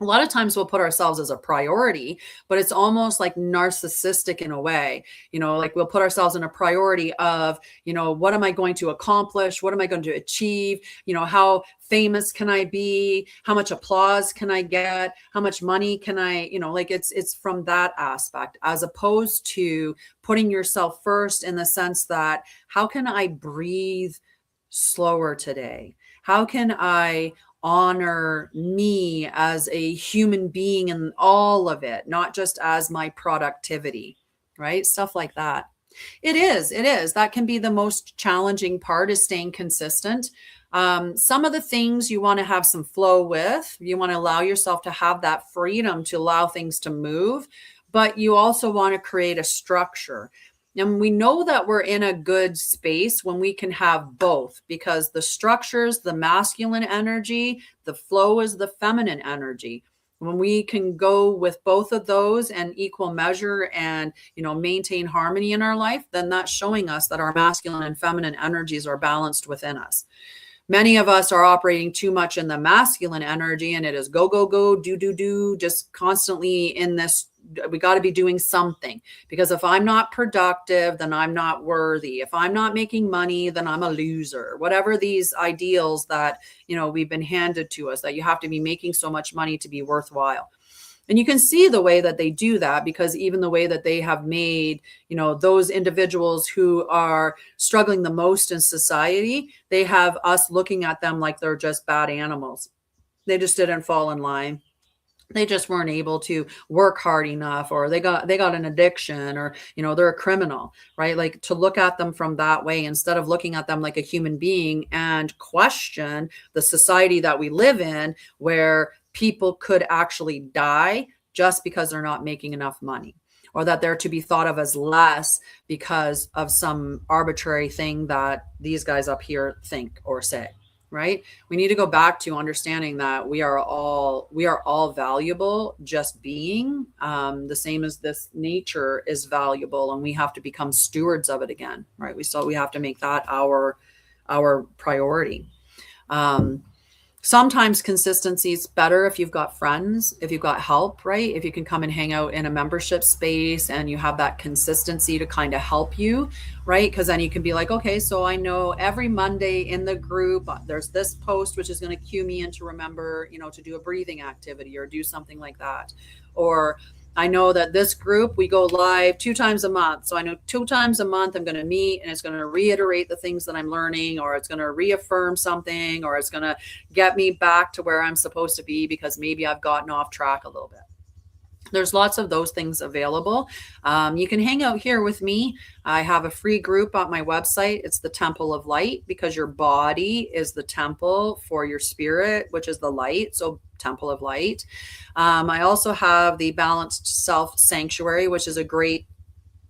A lot of times we'll put ourselves as a priority, but it's almost like narcissistic in a way. Like, we'll put ourselves in a priority of, what am I going to accomplish? What am I going to achieve? How famous can I be? How much applause can I get? How much money can I, like, it's from that aspect, as opposed to putting yourself first in the sense that, how can I breathe slower today? How can I honor me as a human being and all of it, not just as my productivity, right? Stuff like that. It is. That can be the most challenging part, is staying consistent. Some of the things you want to have some flow with, you want to allow yourself to have that freedom to allow things to move, but you also want to create a structure. And we know that we're in a good space when we can have both, because the structures, the masculine energy, the flow is the feminine energy. When we can go with both of those and equal measure and, maintain harmony in our life, then that's showing us that our masculine and feminine energies are balanced within us. Many of us are operating too much in the masculine energy, and it is go, go, go, do, do, do, just constantly in this. We got to be doing something, because if I'm not productive, then I'm not worthy. If I'm not making money, then I'm a loser. Whatever these ideals that, we've been handed to us, that you have to be making so much money to be worthwhile. And you can see the way that they do that, because even the way that they have made, those individuals who are struggling the most in society, they have us looking at them like they're just bad animals. They just didn't fall in line. They just weren't able to work hard enough, or they got an addiction, or, they're a criminal, right? Like, to look at them from that way, instead of looking at them like a human being and question the society that we live in, where people could actually die just because they're not making enough money, or that they're to be thought of as less because of some arbitrary thing that these guys up here think or say. Right? We need to go back to understanding that we are all valuable, just being, the same as this nature is valuable, and we have to become stewards of it again, right? We have to make that our priority. Sometimes consistency is better if you've got friends, if you've got help, right? If you can come and hang out in a membership space and you have that consistency to kind of help you, right? Because then you can be like, okay, so I know every Monday in the group, there's this post, which is going to cue me in to remember, to do a breathing activity or do something like that. Or I know that this group, we go live 2 times a month. So I know 2 times a month I'm going to meet, and it's going to reiterate the things that I'm learning, or it's going to reaffirm something, or it's going to get me back to where I'm supposed to be, because maybe I've gotten off track a little bit. There's lots of those things available. You can hang out here with me. I have a free group on my website. It's the Temple of Light, because your body is the temple for your spirit, which is the light. So Temple of Light. I also have the Balanced Self Sanctuary, which is a great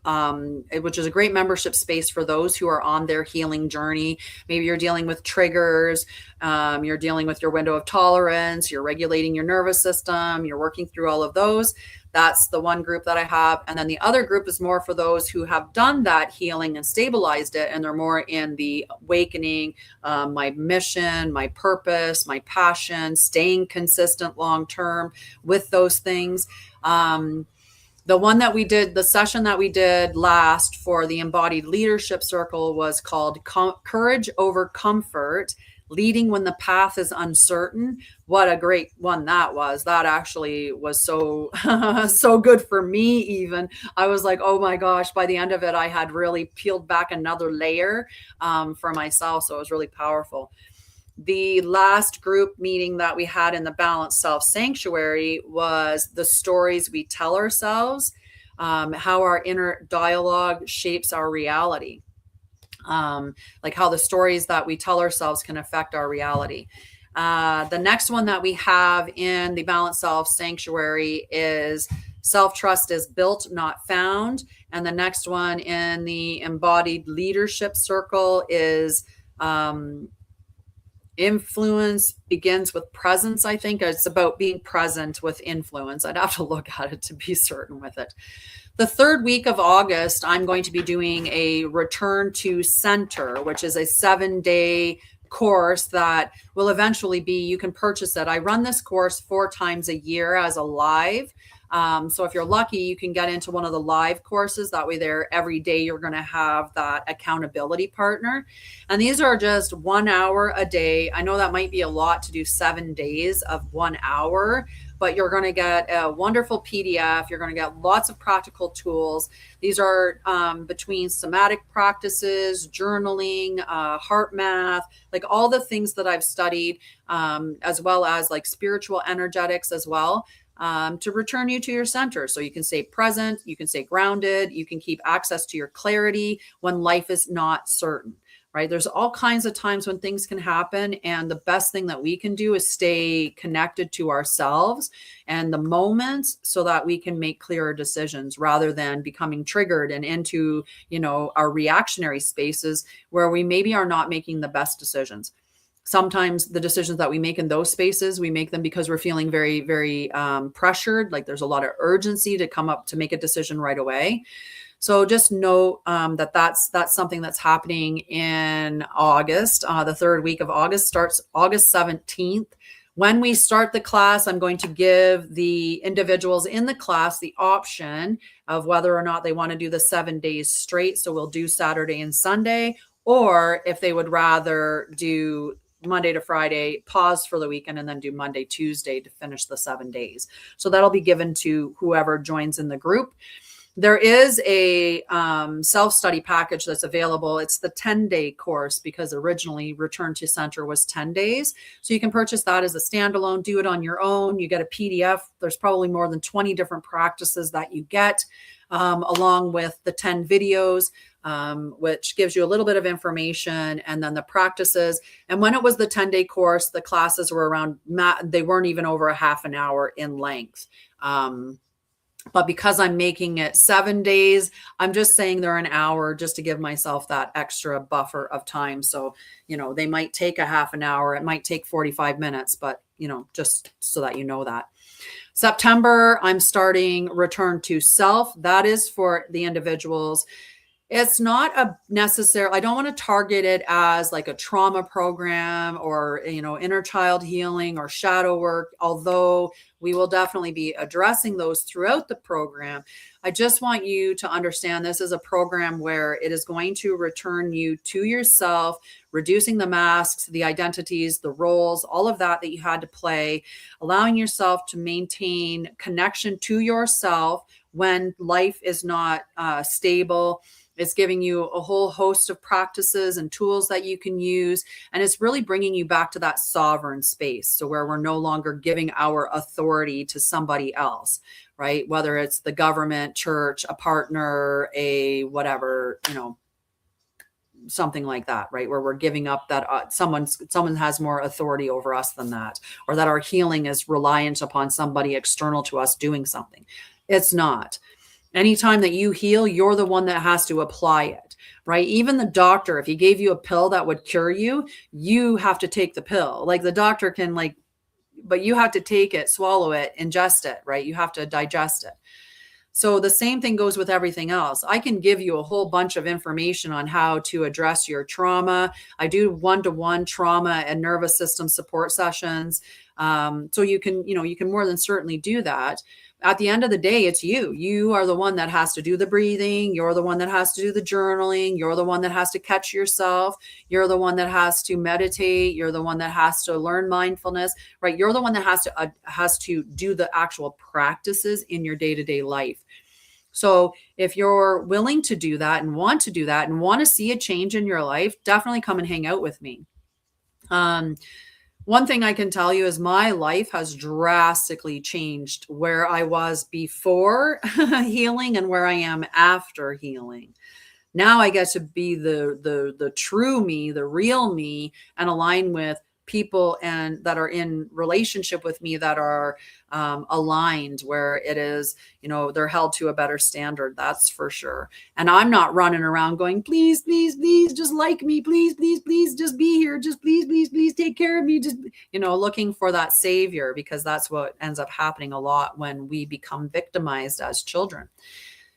membership space for those who are on their healing journey. Maybe you're dealing with triggers, you're dealing with your window of tolerance, you're regulating your nervous system, you're working through all of those. That's the one group that I have. And then the other group is more for those who have done that healing and stabilized it, and they're more in the awakening, my mission, my purpose, my passion, staying consistent long-term with those things. The one that we did, the session that we did last for the Embodied Leadership Circle was called Courage Over Comfort, Leading When the Path is Uncertain. What a great one that was. That actually was so, so good for me even. I was like, oh my gosh, by the end of it, I had really peeled back another layer for myself. So it was really powerful. The last group meeting that we had in the Balanced Self Sanctuary was the stories we tell ourselves, how our inner dialogue shapes our reality, like how the stories that we tell ourselves can affect our reality. The next one that we have in the Balanced Self Sanctuary is Self-Trust is Built, Not Found. And the next one in the Embodied Leadership Circle is Influence Begins with Presence. I think it's about being present with influence. I'd have to look at it to be certain with it. The third week of August, I'm going to be doing a Return to Center, which is a 7-day course that will eventually be, you can purchase it. I run this course 4 times a year as a live. So if you're lucky, you can get into one of the live courses. That way there, every day you're going to have that accountability partner. And these are just 1 hour a day. I know that might be a lot to do 7 days of 1 hour, but you're going to get a wonderful PDF. You're going to get lots of practical tools. These are between somatic practices, journaling, heart math, like all the things that I've studied, as well as like spiritual energetics as well. To return you to your center. So you can stay present, you can stay grounded, you can keep access to your clarity when life is not certain, right? There's all kinds of times when things can happen. And the best thing that we can do is stay connected to ourselves and the moments so that we can make clearer decisions rather than becoming triggered and into, our reactionary spaces where we maybe are not making the best decisions. Sometimes the decisions that we make in those spaces, we make them because we're feeling very, very pressured. Like there's a lot of urgency to come up to make a decision right away. So just know that that's something that's happening in August. The third week of August starts August 17th. When we start the class, I'm going to give the individuals in the class the option of whether or not they want to do the 7 days straight. So we'll do Saturday and Sunday, or if they would rather do Monday to Friday, pause for the weekend, and then do Monday, Tuesday to finish the 7 days. So that'll be given to whoever joins in the group. There is a self-study package that's available. It's the 10-day course because originally Return to Center was 10 days. So you can purchase that as a standalone, do it on your own. You get a PDF. There's probably more than 20 different practices that you get, along with the 10 videos, which gives you a little bit of information and then the practices. And when it was the 10-day course, the classes were they weren't even over a half an hour in length. But because I'm making it 7 days, I'm just saying they're an hour just to give myself that extra buffer of time. So, they might take a half an hour, it might take 45 minutes, but, just so that you know that. September, I'm starting Return to Self. That is for the individuals. It's not a necessary, I don't want to target it as like a trauma program or, inner child healing or shadow work, although we will definitely be addressing those throughout the program. I just want you to understand this is a program where it is going to return you to yourself, reducing the masks, the identities, the roles, all of that you had to play, allowing yourself to maintain connection to yourself when life is not stable. It's giving you a whole host of practices and tools that you can use. And it's really bringing you back to that sovereign space. So where we're no longer giving our authority to somebody else, right? Whether it's the government, church, a partner, a whatever, something like that, right? Where we're giving up that someone has more authority over us than that, or that our healing is reliant upon somebody external to us doing something. It's not. Anytime that you heal, you're the one that has to apply it, right? Even the doctor, if he gave you a pill that would cure you, you have to take the pill. Like the doctor can but you have to take it, swallow it, ingest it, right? You have to digest it. So the same thing goes with everything else. I can give you a whole bunch of information on how to address your trauma. I do one-to-one trauma and nervous system support sessions. So you can more than certainly do that. at the end of the day, it's you. You are the one that has to do the breathing. You're the one that has to do the journaling. You're the one that has to catch yourself. You're the one that has to meditate. You're the one that has to learn mindfulness, right? You're the one that has to do the actual practices in your day-to-day life. So if you're willing to do that and want to do that and want to see a change in your life, definitely come and hang out with me. One thing I can tell you is my life has drastically changed where I was before healing and where I am after healing. Now I get to be the true me, the real me, and align with people and that are in relationship with me that are aligned, where it is, they're held to a better standard. That's for sure. And I'm not running around going, please, please, please, just like me, please, please, please, just be here, just please, please, please take care of me, just looking for that savior, because that's what ends up happening a lot when we become victimized as children.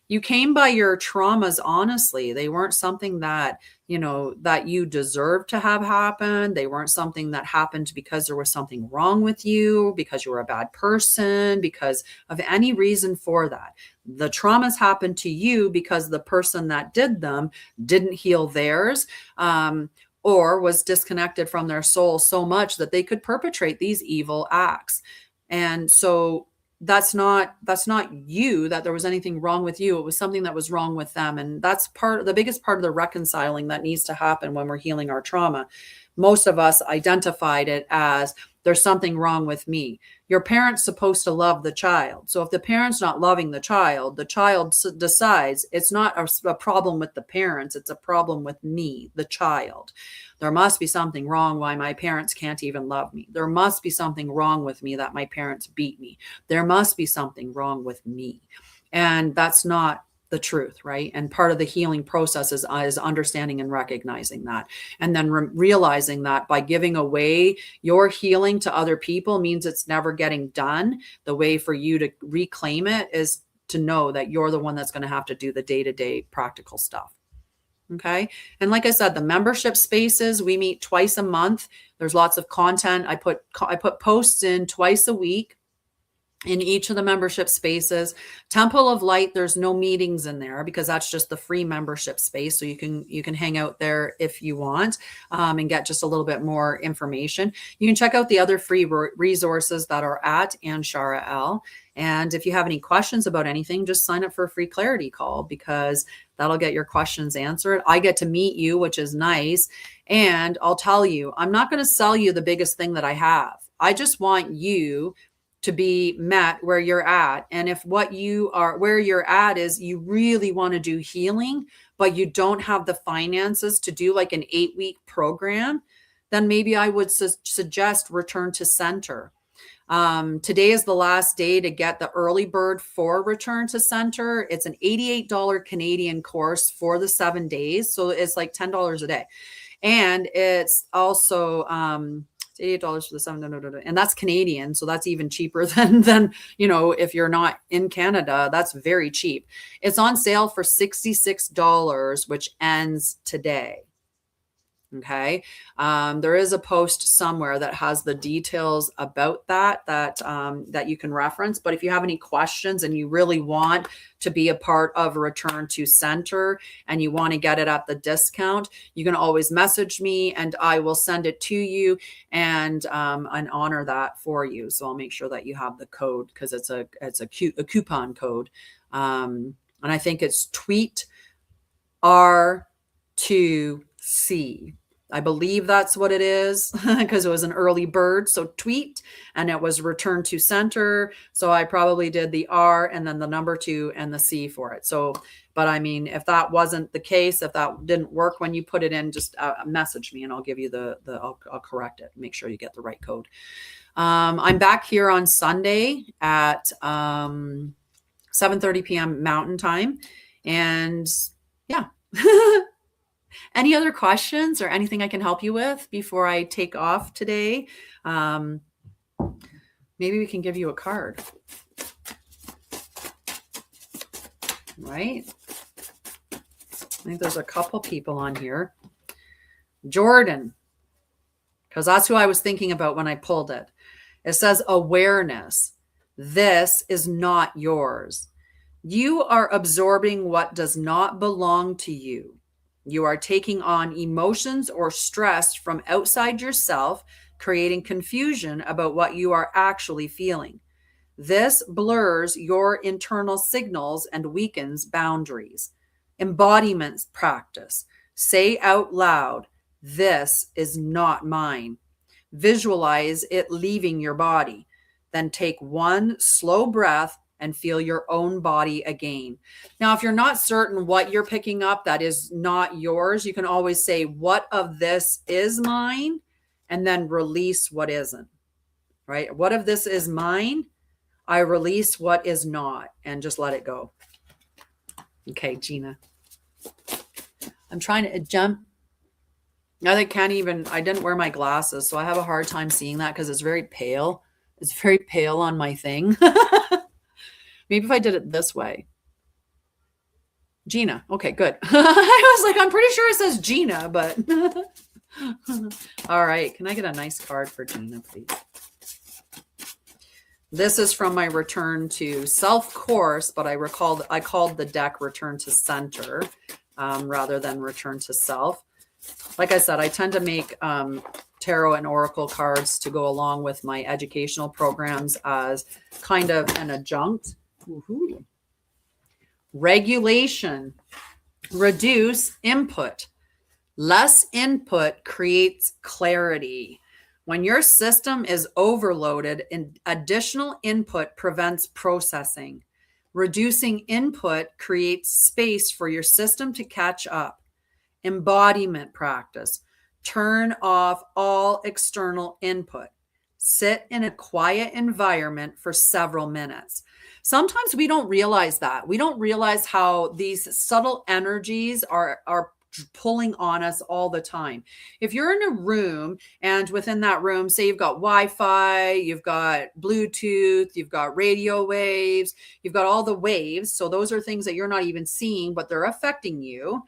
You came by your traumas honestly. They weren't something that, that you deserved to have happen. They weren't something that happened because there was something wrong with you, because you were a bad person, because of any reason for that. The traumas happened to you because the person that did them didn't heal theirs, or was disconnected from their soul so much that they could perpetrate these evil acts. And so that's not you, that there was anything wrong with you. It was something that was wrong with them. And that's the biggest part of the reconciling that needs to happen when we're healing our trauma. Most of us identified it as, there's something wrong with me. Your parent's supposed to love the child. So if the parent's not loving the child decides it's not a problem with the parents, it's a problem with me, the child. There must be something wrong why my parents can't even love me. There must be something wrong with me that my parents beat me. There must be something wrong with me. And that's not the truth, right? And part of the healing process is understanding and recognizing that. And then realizing that by giving away your healing to other people means it's never getting done. The way for you to reclaim it is to know that you're the one that's going to have to do the day-to-day practical stuff. Okay. And like I said, the membership spaces, we meet twice a month. There's lots of content. I put posts in twice a week in each of the membership spaces. Temple of Light, there's no meetings in there because that's just the free membership space. So you can hang out there if you want, and get just a little bit more information. You can check out the other free resources that are at Sha'Ryah. And if you have any questions about anything, just sign up for a free clarity call, because that'll get your questions answered. I get to meet you, which is nice. And I'll tell you, I'm not going to sell you the biggest thing that I have. I just want you to be met where you're at. And if where you're at is you really want to do healing, but you don't have the finances to do like an 8-week program, then maybe I would suggest return to center. Today is the last day to get the early bird for Return to Center. It's an $88 Canadian course for the 7 days. So it's like $10 a day. And it's also, it's $88 for the 7 days. And that's Canadian. So that's even cheaper than, if you're not in Canada, that's very cheap. It's on sale for $66, which ends today. Okay. There is a post somewhere that has the details about that you can reference. But if you have any questions and you really want to be a part of Return to Center and you want to get it at the discount, you can always message me and I will send it to you and honor that for you. So I'll make sure that you have the code, because it's a coupon code. And I think it's tweet R2C. I believe that's what it is, because it was an early bird. So tweet, and it was Return to Center. So I probably did the R and then the number 2 and the C for it. So, but I mean, if that wasn't the case, if that didn't work when you put it in, just message me and I'll give you I'll correct it. Make sure you get the right code. I'm back here on Sunday at 7:30 p.m. Mountain Time. And yeah. Any other questions or anything I can help you with before I take off today? Maybe we can give you a card. Right? I think there's a couple people on here. Jordan, because that's who I was thinking about when I pulled it. It says awareness. This is not yours. You are absorbing what does not belong to you. You are taking on emotions or stress from outside yourself, creating confusion about what you are actually feeling. This blurs your internal signals and weakens boundaries. Embodiment practice. Say out loud, "This is not mine." Visualize it leaving your body. Then take one slow breath and feel your own body again. Now, if you're not certain what you're picking up that is not yours, you can always say, "What of this is mine?" and then release what isn't, right? What of this is mine? I release what is not and just let it go. Okay, Gina. I'm trying to jump. I didn't wear my glasses, so I have a hard time seeing that because it's very pale. It's very pale on my thing. Maybe if I did it this way. Gina. Okay, good. I was like, I'm pretty sure it says Gina, but all right. Can I get a nice card for Gina, please? This is from my Return to Self course, but I called the deck Return to Center rather than Return to Self. Like I said, I tend to make tarot and oracle cards to go along with my educational programs as kind of an adjunct. Woohoo. Regulation. Reduce input. Less input creates clarity. When your system is overloaded, additional input prevents processing. Reducing input creates space for your system to catch up. Embodiment practice. Turn off all external input. Sit in a quiet environment for several minutes. Sometimes we don't realize that. We don't realize how these subtle energies are pulling on us all the time. If you're in a room and within that room, say you've got Wi-Fi, you've got Bluetooth, you've got radio waves, you've got all the waves. So those are things that you're not even seeing, but they're affecting you.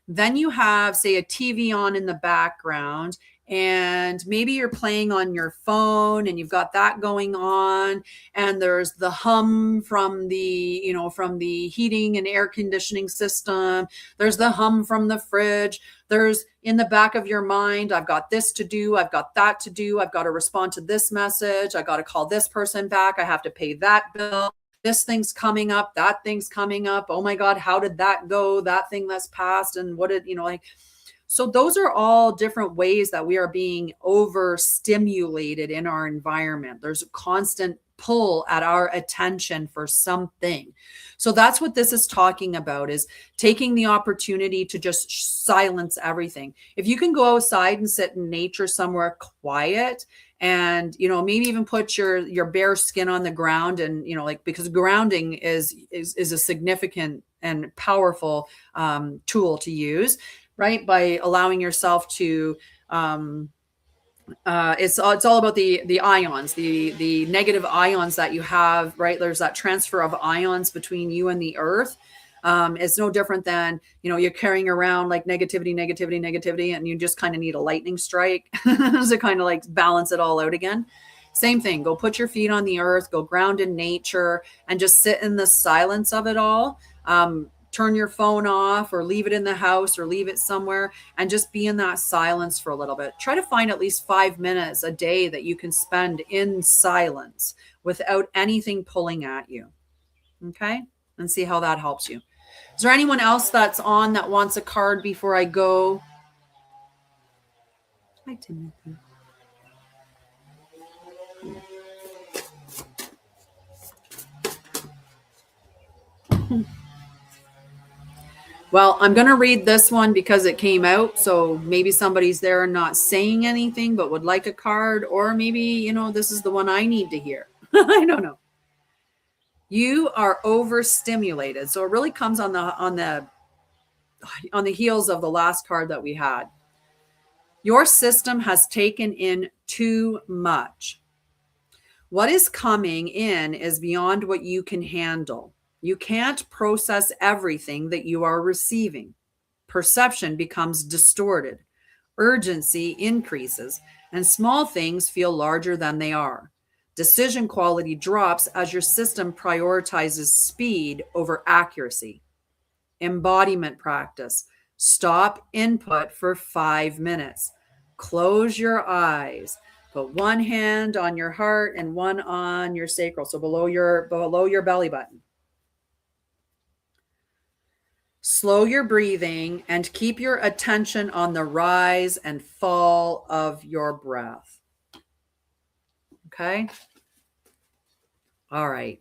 Then you have, say, a TV on in the background, and maybe you're playing on your phone and you've got that going on, and there's the hum from the heating and air conditioning system. There's the hum from the fridge. There's in the back of your mind, I've got this to do. I've got that to do. I've got to respond to this message. I got to call this person back. I have to pay that bill. This thing's coming up, that thing's coming up. Oh my God, how did that go? That thing that's passed, and what did, so those are all different ways that we are being overstimulated in our environment. There's a constant pull at our attention for something. So that's what this is talking about, is taking the opportunity to just silence everything. If you can go outside and sit in nature somewhere quiet, and maybe even put your bare skin on the ground, and because grounding is a significant and powerful tool to use, right? By allowing yourself to it's all about the ions, the negative ions that you have, right? There's that transfer of ions between you and the earth. It's no different than, you're carrying around like negativity, and you just kind of need a lightning strike to kind of like balance it all out again. Same thing. Go put your feet on the earth, go ground in nature, and just sit in the silence of it all. Turn your phone off, or leave it in the house, or leave it somewhere, and just be in that silence for a little bit. Try to find at least 5 minutes a day that you can spend in silence without anything pulling at you. Okay? And see how that helps you. Is there anyone else that's on that wants a card before I go? Hi, Timothy. Well, I'm going to read this one because it came out. So maybe somebody's there not saying anything but would like a card, or maybe, this is the one I need to hear. I don't know. You are overstimulated. So it really comes on the heels of the last card that we had. Your system has taken in too much. What is coming in is beyond what you can handle. You can't process everything that you are receiving. Perception becomes distorted. Urgency increases, and small things feel larger than they are. Decision quality drops as your system prioritizes speed over accuracy. Embodiment practice. Stop input for 5 minutes. Close your eyes. Put one hand on your heart and one on your sacral, so below your belly button. Slow your breathing and keep your attention on the rise and fall of your breath. Okay? All right.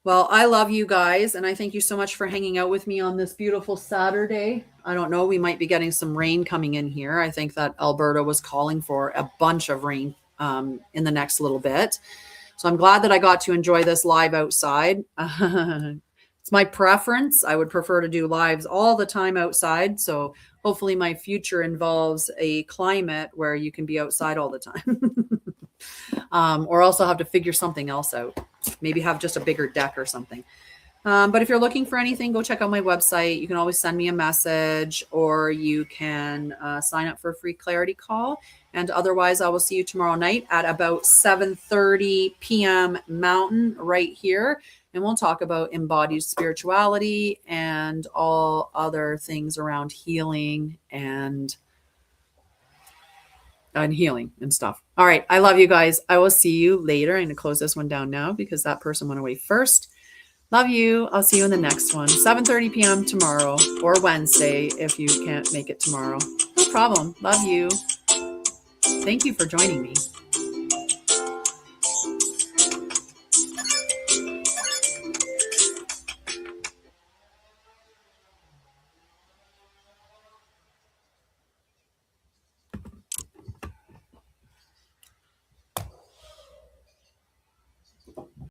Well, I love you guys, and I thank you so much for hanging out with me on this beautiful Saturday. I don't know, we might be getting some rain coming in here. I think that Alberta was calling for a bunch of rain in the next little bit. So I'm glad that I got to enjoy this live outside. It's my preference. I would prefer to do lives all the time outside. So hopefully my future involves a climate where you can be outside all the time. Or also have to figure something else out. Maybe have just a bigger deck or something. But if you're looking for anything, go check out my website. You can always send me a message, or you can sign up for a free clarity call. And otherwise, I will see you tomorrow night at about 7:30 p.m. Mountain right here. And we'll talk about embodied spirituality and all other things around healing and healing and stuff. All right. I love you guys. I will see you later. I'm going to close this one down now because that person went away first. Love you. I'll see you in the next one. 7:30 p.m. tomorrow, or Wednesday if you can't make it tomorrow. No problem. Love you. Thank you for joining me.